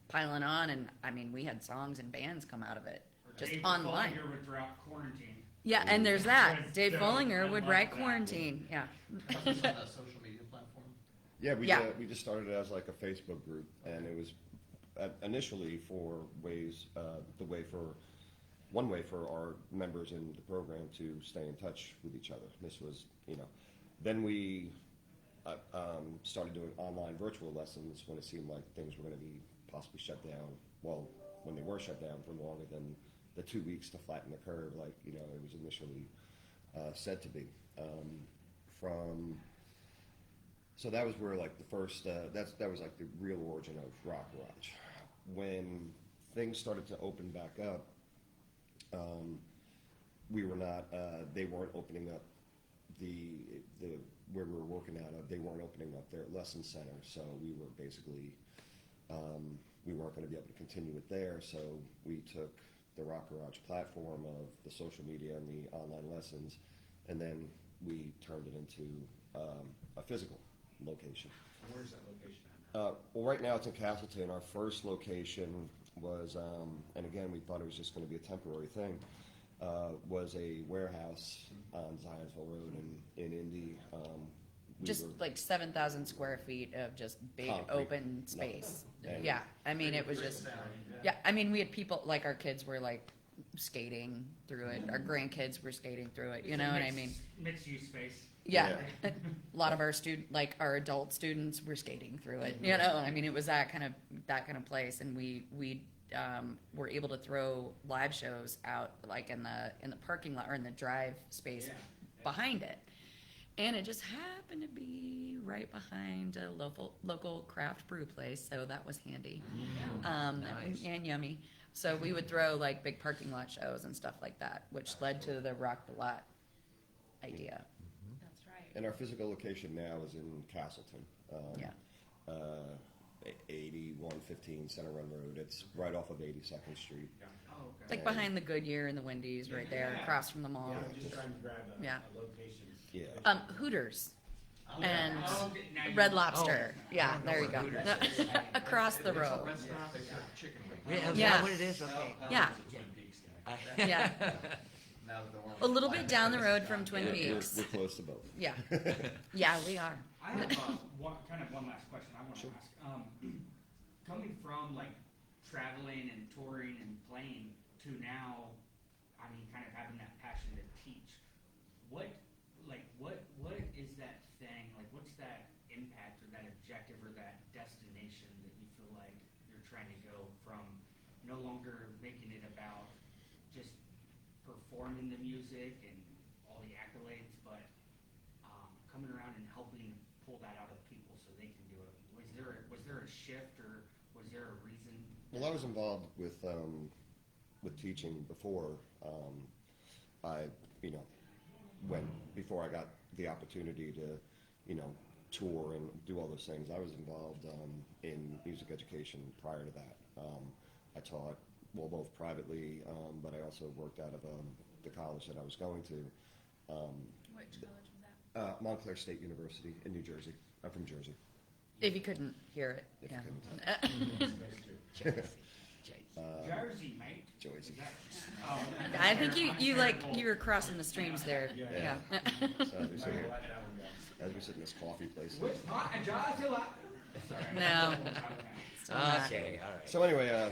piling on, and I mean, we had songs and bands come out of it just Dave online. Follinger would throw out Quarantine. Yeah, and there's that. Yes, Dave so Follinger I would like write that. Quarantine, yeah. On a social media platform? Yeah, Yeah. We just started it as like a Facebook group, and it was initially for one way for our members in the program to stay in touch with each other. This was, you know, then we started doing online virtual lessons when it seemed like things were going to be possibly shut down. Well, when they were shut down for longer than the 2 weeks to flatten the curve, like, you know, it was initially said to be. So that was where like the first that was like the real origin of Rock Garage. when things started to open back up, we were not, they weren't opening up where we were working out of, they weren't opening up their lesson center, so we were basically, we weren't gonna be able to continue it there, so we took the Rock Garage platform of the social media and the online lessons, and then we turned it into a physical location. Where's that location at? Well, right now it's in Castleton. Our first location was, and again, we thought it was just gonna be a temporary thing, was a warehouse on Zionsville Road in Indy. We Just were- like 7,000 square feet of just big Concrete. open space. Nothing. Yeah, I mean, it was just, yeah, I mean, we had people, like our kids were like skating through it, our grandkids were skating through it, you know what I mean? Mixed use space. Yeah, a lot of our like our adult students were skating through it, you know, I mean, it was that kind of place, and we were able to throw live shows out like in the parking lot or in the drive space behind it. And it just happened to be right behind a local craft brew place, so that was handy. Nice. And yummy. So we would throw like big parking lot shows and stuff like that, which led to the Rock the Lot idea. That's right. And our physical location now is in Castleton. Yeah. 8115 Center Run Road. It's right off of 82nd Street. Oh, okay. Like behind the Goodyear and the Wendy's right there, across from the mall. Yeah, I'm just trying to grab Yeah. a location. Yeah. Hooters Oh, and Oh, okay, now you- Red Lobster. Oh, Yeah, I don't know there you where go. Hooters is. Across the road. They serve chicken wings. Yeah, is Yeah. that what it is? Okay. Yeah. Twin Peaks guy. Yeah. Now that the warm- A little bit down the road from Twin We're Peaks. close to both. Yeah. Yeah, we are. I have one last question I want to ask. Coming from like traveling and touring and playing to now, I mean, kind of having that passion to teach. What is that thing? Like, what's that impact or that objective or that destination that you feel like you're trying to go from? No longer making it about just performing the music and all the accolades, but coming around and helping pull that out of people so they can do it. Was there a shift or was there a reason? Well, I was involved with teaching before before I got the opportunity to, tour and do all those things. I was involved in music education prior to that. I taught, both privately, but I also worked out of the college that I was going to. Which college was that? Montclair State University in New Jersey. I'm from Jersey. If you couldn't hear it. If Yeah. you Jersey, mate. Jersey. Is that- oh, I think you were crossing the streams there. Yeah. Yeah. So as we sit in this coffee place. Which part of Jersey? Sorry. No. Okay, all right. So anyway,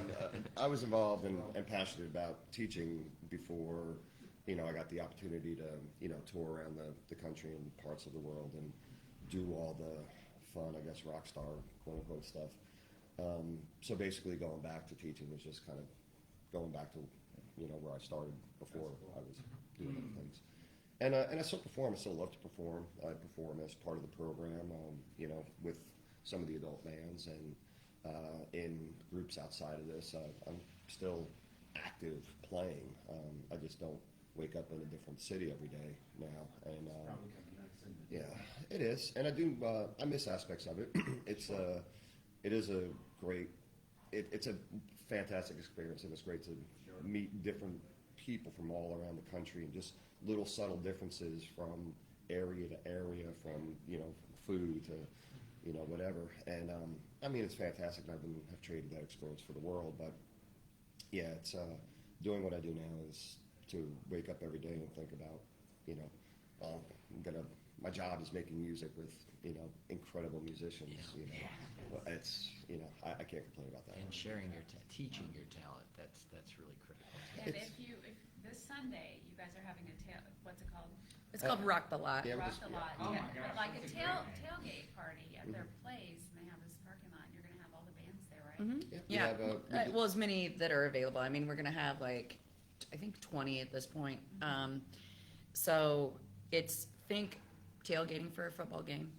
I was involved and passionate about teaching before, I got the opportunity to, tour around the country and parts of the world and do all the fun, I guess, rock star, quote unquote stuff. So basically going back to teaching was just kind of going back to, where I started before I was doing other things. And I still perform. I still love to perform. I perform as part of the program, with some of the adult bands and in groups outside of this. I'm still active playing. I just don't wake up in a different city every day now. And Probably coming next, isn't it? yeah, it is. And I do. I miss aspects of it. It is a great. It's a fantastic experience, and it's great to meet different people from all around the country and just little subtle differences from area to area, from food to whatever. And I mean, it's fantastic. And have traded that experience for the world. But yeah, it's doing what I do now is to wake up every day and think about my job is making music with incredible musicians. Well, it's I can't complain about that. And sharing teaching your talent, that's really critical. And if this Sunday, you guys are having what's it called? It's called Rock the Lot. Yeah, Rock just- the Lot. Oh Yeah, my gosh, like a that's a great name. tailgate party at their place, and they have this parking lot, and you're gonna have all the bands there, right? Mhm. We Yeah, have, well, as many that are available. I mean, we're gonna have like, I think 20 at this point. So it's, think tailgating for a football game,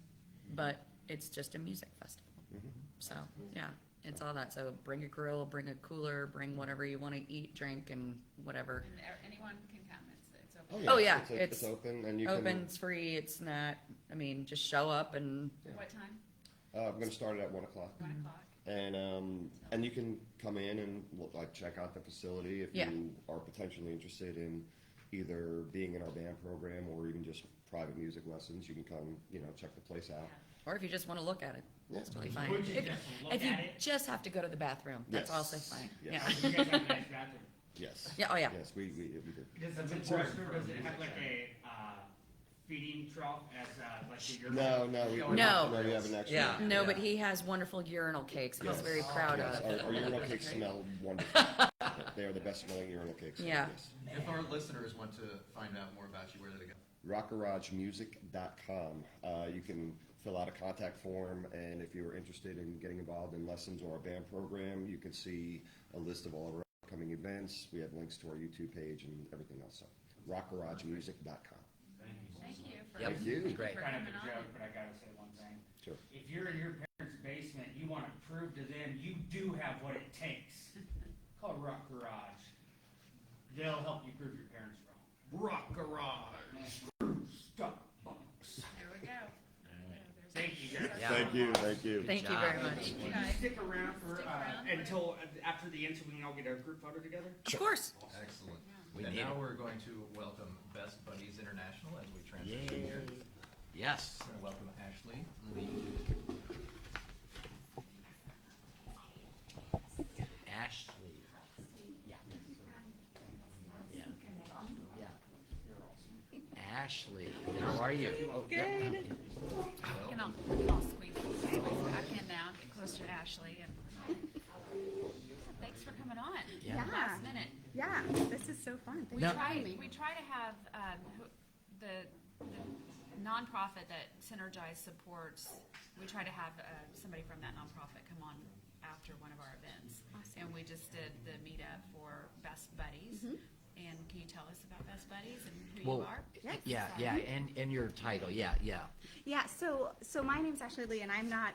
but it's just a music festival. Mhm. So, yeah, It's all that. So bring a grill, bring a cooler, bring whatever you want to eat, drink, and whatever. And anyone can come, it's open. Oh, yeah, It's open, and you Open, can. it's free. It's not. I mean, just show up and. What time? I'm going to start it at 1 o'clock. 1 o'clock. And you can come in and like check out the facility if Yeah. you are potentially interested in either being in our band program or even just private music lessons. You can come, check the place out. Or if you just want to look at it, it's totally fine. Would you If, just look if you at it? just have to go to the bathroom, that's Yes. also fine. Yes. You guys have a nice bathroom. Yes. Yeah. Oh yeah. Yes, we do. Does the It's restroom, important for does it have music like sharing. a feeding trough as like the urinal? No, we have an extra. Yeah. No, but he has wonderful urinal cakes. He's Yes. very proud Yes, of. our urinal cakes smell wonderful. They are the best smelling urinal cakes. Yeah. Yes. If our listeners want to find out more about you, where do they go? rockgaragemusic.com. You can fill out a contact form, and if you're interested in getting involved in lessons or our band program, you can see a list of all of our upcoming events. We have links to our YouTube page and everything else. So, rockgaragemusic.com. Thank you for, Yep. Thank you. Great. for Kind of coming a on. joke, but I gotta say one thing. Sure. If you're in your parents' basement, you wanna prove to them you do have what it takes. Call Rock Garage. They'll help you prove your parents wrong. Rock Garage. Stuck box. There we go. Thank you guys. Yeah. Thank you. Thank you. Thank you job. very much. Will you stick around for, Stick around. until, after the end so we can all get a group photo together? Of course. Excellent. We And need now it. we're going to welcome Best Buddies International as we transition here. Yes. We're going to welcome Ashley Lee. Ashley. Yeah. Ashley, how are you? Oh, yeah. And I'll squeeze back in now, get closer to Ashley. And thanks for coming on. Yeah. Last minute. Yeah, this is so fun. We Thanks for try, having me. we try to have the nonprofit that Synergize supports. We try to have somebody from that nonprofit come on after one of our events. Awesome. And we just did the meetup for Best Buddies. And can you tell us about Best Buddies and who you Well, are? yeah, and your title, yeah. Yeah, so my name's Ashley Lee, and I'm not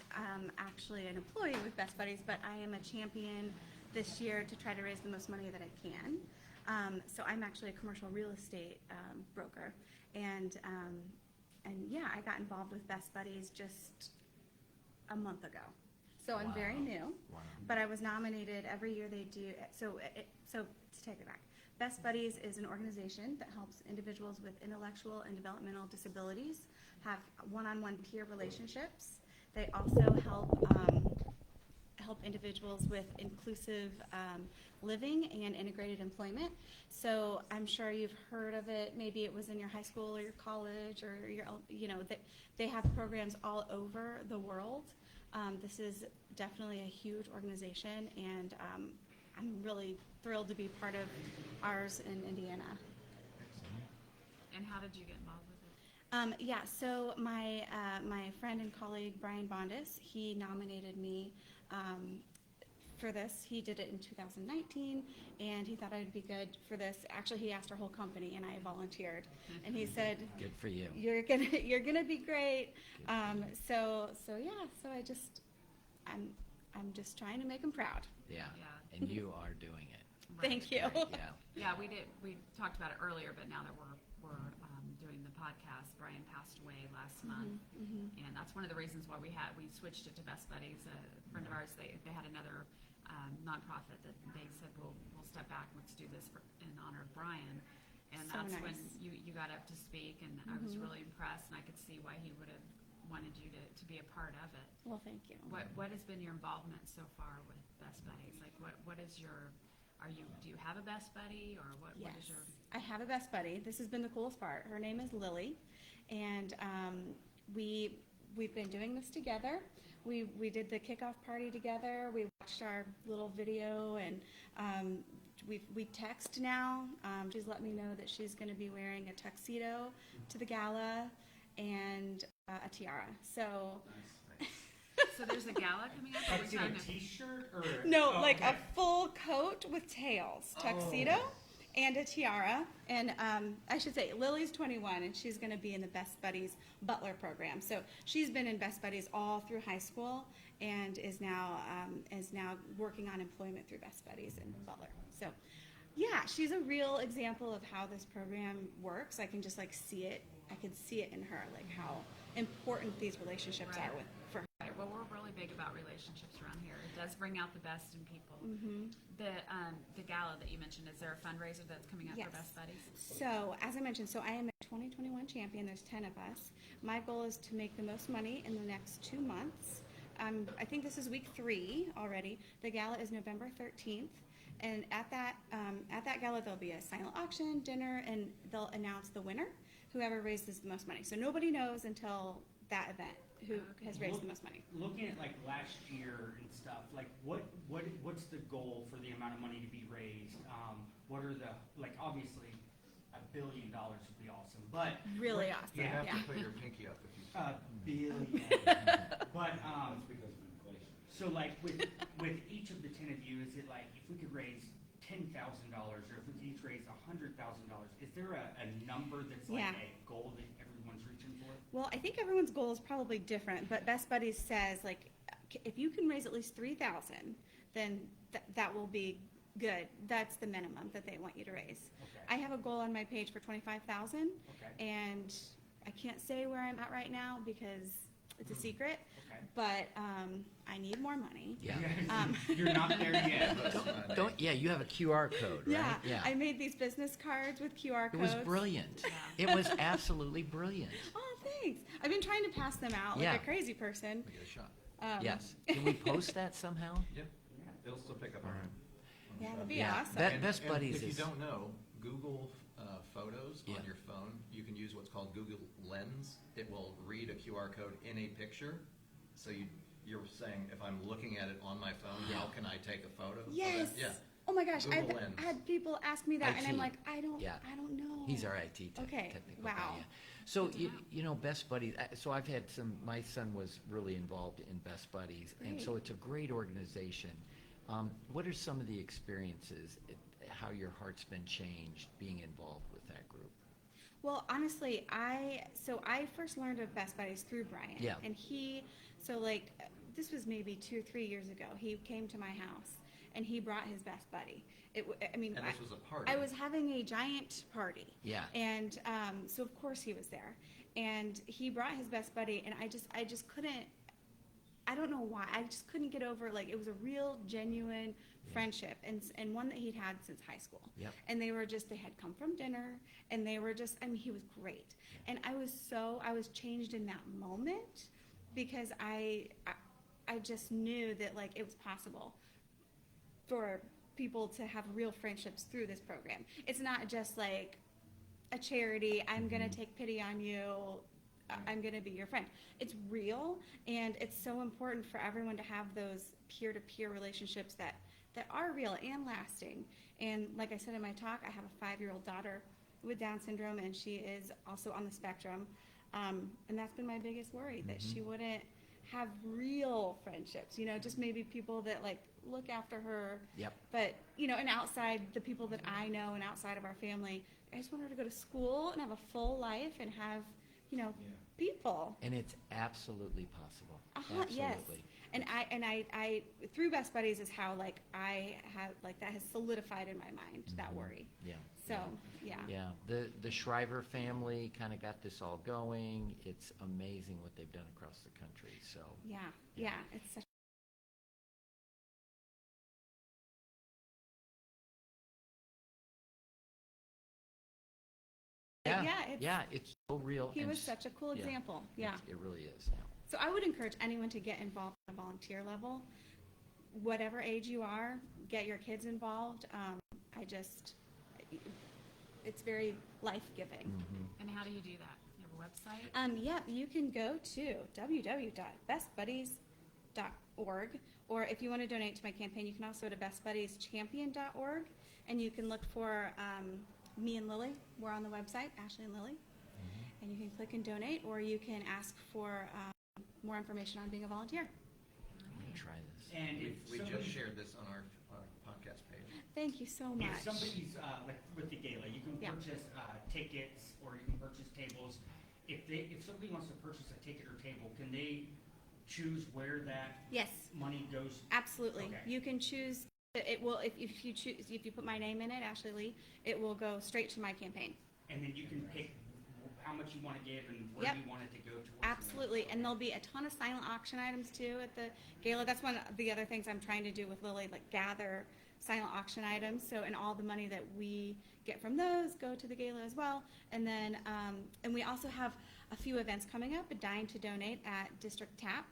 actually an employee with Best Buddies, but I am a champion this year to try to raise the most money that I can. So I'm actually a commercial real estate broker, and yeah, I got involved with Best Buddies just a month ago. So I'm very new, but I was nominated every year they do. So to take it back, Best Buddies is an organization that helps individuals with intellectual and developmental disabilities have one-on-one peer relationships. They also help individuals with inclusive living and integrated employment. So I'm sure you've heard of it. Maybe it was in your high school or your college or your, they have programs all over the world. This is definitely a huge organization, and I'm really thrilled to be part of ours in Indiana. And how did you get involved with it? Yeah, so my friend and colleague Brian Bondis, he nominated me for this. He did it in 2019, and he thought I'd be good for this. Actually, he asked our whole company, and I volunteered. And he said, Good for you. "You're gonna be great." So I'm just trying to make him proud. Yeah, Yeah. and you are doing it. Thank you. Yeah. Yeah, we talked about it earlier, but now that we're doing the podcast, Brian passed away last month. And that's one of the reasons why we switched it to Best Buddies. A friend of ours, they had another nonprofit that they said, we'll step back, let's do this in honor of Brian. And So that's when nice. you got up to speak, and I was really impressed, and I could see why he would have wanted you to be a part of it. Well, thank you. What has been your involvement so far with Best Buddies? Like, what is your, do you have a Best Buddy, or what Yes, is your? I have a Best Buddy. This has been the coolest part. Her name is Lily, and we've been doing this together. We did the kickoff party together. We watched our little video, and we text now. She's let me know that she's going to be wearing a tuxedo to the gala and a tiara. So. So there's a gala coming up? Are we Tuxedo trying to- t-shirt or? No, oh, like okay. a full coat with tails, tuxedo, and a tiara. And I should say, Lily's 21, and she's going to be in the Best Buddies Butler program. So she's been in Best Buddies all through high school, and is now working on employment through Best Buddies in Butler. So, yeah, she's a real example of how this program works. I can just like see it. I can see it in her, like how important these relationships Right. are for her. Right, well, we're really big about relationships around here. It does bring out the best in people. Mm-hmm. The gala that you mentioned, is there a fundraiser that's coming up Yes. for Best Buddies? So, as I mentioned, I am a 2021 champion. There's 10 of us. My goal is to make the most money in the next 2 months. I think this is week 3 already. The gala is November 13th. And at that gala, there'll be a silent auction, dinner, and they'll announce the winner, whoever raises the most money. So nobody knows until that event who has raised the most money. Looking at like last year and stuff, like what's the goal for the amount of money to be raised? What are the, like, obviously $1 billion would be awesome, but. Really awesome. Yeah. You have to put your pinky up if you. Billion. But, That's because of inflation. so like with each of the 10 of you, is it like if we could raise $10,000 or if we could each raise $100,000, is there a number that's like Yeah. a goal that everyone's reaching for? Well, I think everyone's goal is probably different, but Best Buddies says, like, if you can raise at least 3,000, then that will be good. That's the minimum that they want you to raise. Okay. I have a goal on my page for 25,000, Okay. and I can't say where I'm at right now because it's a secret, Okay. but I need more money. Yeah. You're not there yet. Yeah, you have a QR code, right? Yeah, I made these business cards with QR It codes. was brilliant. Yeah. It was absolutely brilliant. Oh, thanks. I've been trying to pass them out Yeah. like a crazy person. We get a shot. Yes. Can we post that somehow? Yep. It'll still pick up. All on right. Yeah, that'd be Yeah, awesome. that- Best Buddies If you is- don't know, Google Photos Yeah. on your phone, you can use what's called Google Lens. It will read a QR code in a picture. So you're saying, if I'm looking at it on my phone, how can I take a photo? So Yes. yeah. Oh my gosh, I've Google Lens. had people ask me that, and I'm IT. like, I don't know. He's our IT Okay, technical wow. guy, yeah. So, you know, Best Buddies, so I've had my son was really involved in Best Buddies, and so Great. it's a great organization. What are some of the experiences, how your heart's been changed being involved with that group? Well, honestly, I first learned of Best Buddies through Brian. Yeah. And this was maybe 2 or 3 years ago. He came to my house, and he brought his best buddy. And this was a party. I was having a giant party. Yeah. And so of course he was there, and he brought his best buddy, and I just couldn't. I don't know why. I just couldn't get over, like, it was a real, genuine friendship, and one that he'd had since high school. Yep. And they had come from dinner, and they were just, I mean, he was great. And I was changed in that moment, because I just knew that, like, it was possible for people to have real friendships through this program. It's not just like a charity, I'm gonna take pity on you, I'm gonna be your friend. It's real, and it's so important for everyone to have those peer-to-peer relationships that are real and lasting. And like I said in my talk, I have a 5-year-old daughter with Down syndrome, and she is also on the spectrum. And that's been my biggest worry, that she wouldn't have real friendships, just maybe people that, like, look after her. Yep. But, and outside the people that I know and outside of our family, I just want her to go to school and have a full life and have, people. And it's absolutely possible. Yes. Absolutely. And I through Best Buddies is how, like, I have, like, that has solidified in my mind, that worry. Yeah. So, yeah. Yeah, the Shriver family kind of got this all going. It's amazing what they've done across the country, so. Yeah, it's such. It's so real. He and was such a cool yeah, example, yeah. It really is, yeah. So I would encourage anyone to get involved at a volunteer level. Whatever age you are, get your kids involved. It's very life-giving. And how do you do that? You have a website? Yeah, you can go to www.bestbuddies.org, or if you want to donate to my campaign, you can also go to bestbuddieschampion.org, and you can look for me and Lily. We're on the website, Ashley and Lily, and you can click and donate, or you can ask for more information on being a volunteer. I'm gonna try this. And We if just somebody- shared this on our podcast page. Thank you so much. If somebody's, like with the gala, you can Yeah. purchase tickets or you can purchase tables. If somebody wants to purchase a ticket or table, can they choose where that Yes, money goes? absolutely. Okay. You can choose. It will if you choose if you put my name in it, Ashley Lee. It will go straight to my campaign. And then you can pick how much you want to give and where Yep. you want it to go towards. Absolutely, and there'll be a ton of silent auction items too at the gala. That's one of the other things I'm trying to do with Lily, like gather silent auction items. So, and all the money that we get from those go to the gala as well. And then, and we also have a few events coming up. A Dine to Donate at District Tap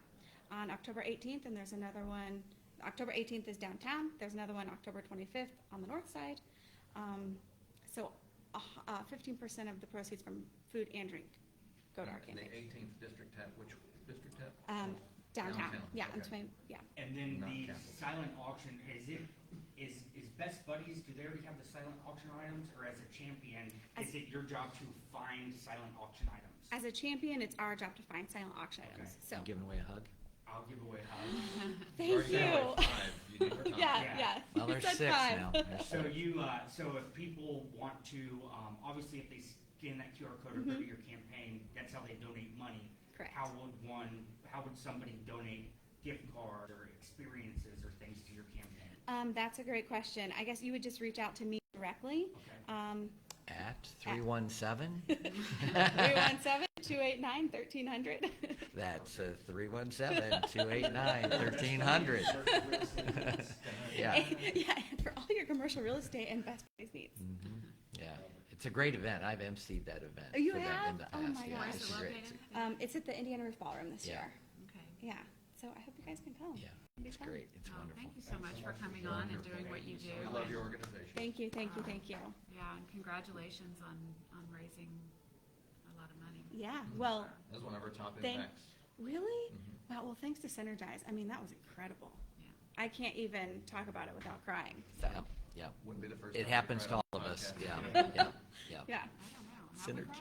on October 18th, and there's another one. October 18th is downtown. There's another one October 25th on the north side. So 15% of the proceeds from food and drink go to our The campaign. 18th district tap, which district tap? Downtown. Downtown, Yeah, okay. yeah. And then Not the capital. silent auction, is Best Buddies, do they already have the silent auction items? Or as a champion, is it your job to find silent auction items? As a champion, it's our job to find silent auction Okay. items. So You giving away a hug? I'll give away a hug. thank you. You need more time. Yeah, Yeah. yeah. Well, there's That's 6 fine. now. There's So 6. so if people want to, obviously if they scan that QR code or go to your campaign, that's how they donate money. Correct. How would somebody donate gift cards or experiences or things to your campaign? That's a great question. I guess you would just reach out to me directly. Okay. At 317? 317-289-1300. That's 317-289-1300. Yeah. Yeah, for all your commercial real estate and Best Buddies needs. Yeah. It's a great event. I've emceed that event. Oh, you for them have? in the Oh past. my Yeah, gosh. Where's it's it great. located? It's at the Indiana Roof Ballroom this Yeah. year. Okay. Yeah, so I hope you guys can come. Yeah. It'll be It's fun. great. It's Well, wonderful. thank you so much for coming on and doing what you do. We love and- your organization. Thank you, thank you, thank you. Yeah, and congratulations on raising a lot of money. Yeah, well, That was one of our top Thank- impacts. really? Wow, well, thanks to Synergize. I mean, that was incredible. Yeah. I can't even talk about it without crying, so, Yep. Yep. Wouldn't be the first It time we happens cried to on all the of us. podcast. Yeah. Yeah. Yeah. yeah. I don't know. Have we Synergy.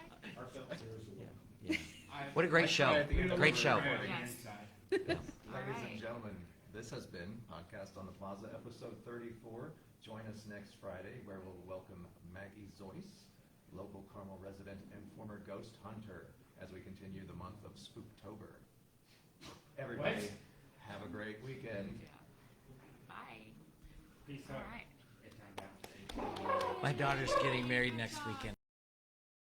cried? Yeah. I- What a great show. I think it's Great over show. there. Yes. Inside. Yeah. All Ladies right. and gentlemen, this has been Podcast on the Plaza, episode 34. Join us next Friday, where we'll welcome Maggie Zoyce, local Carmel resident and former ghost hunter, as we continue the month of Spooktober. Everybody, have a great weekend. Yeah. Bye. Peace All out. right. It turned out. My daughter's getting married next weekend.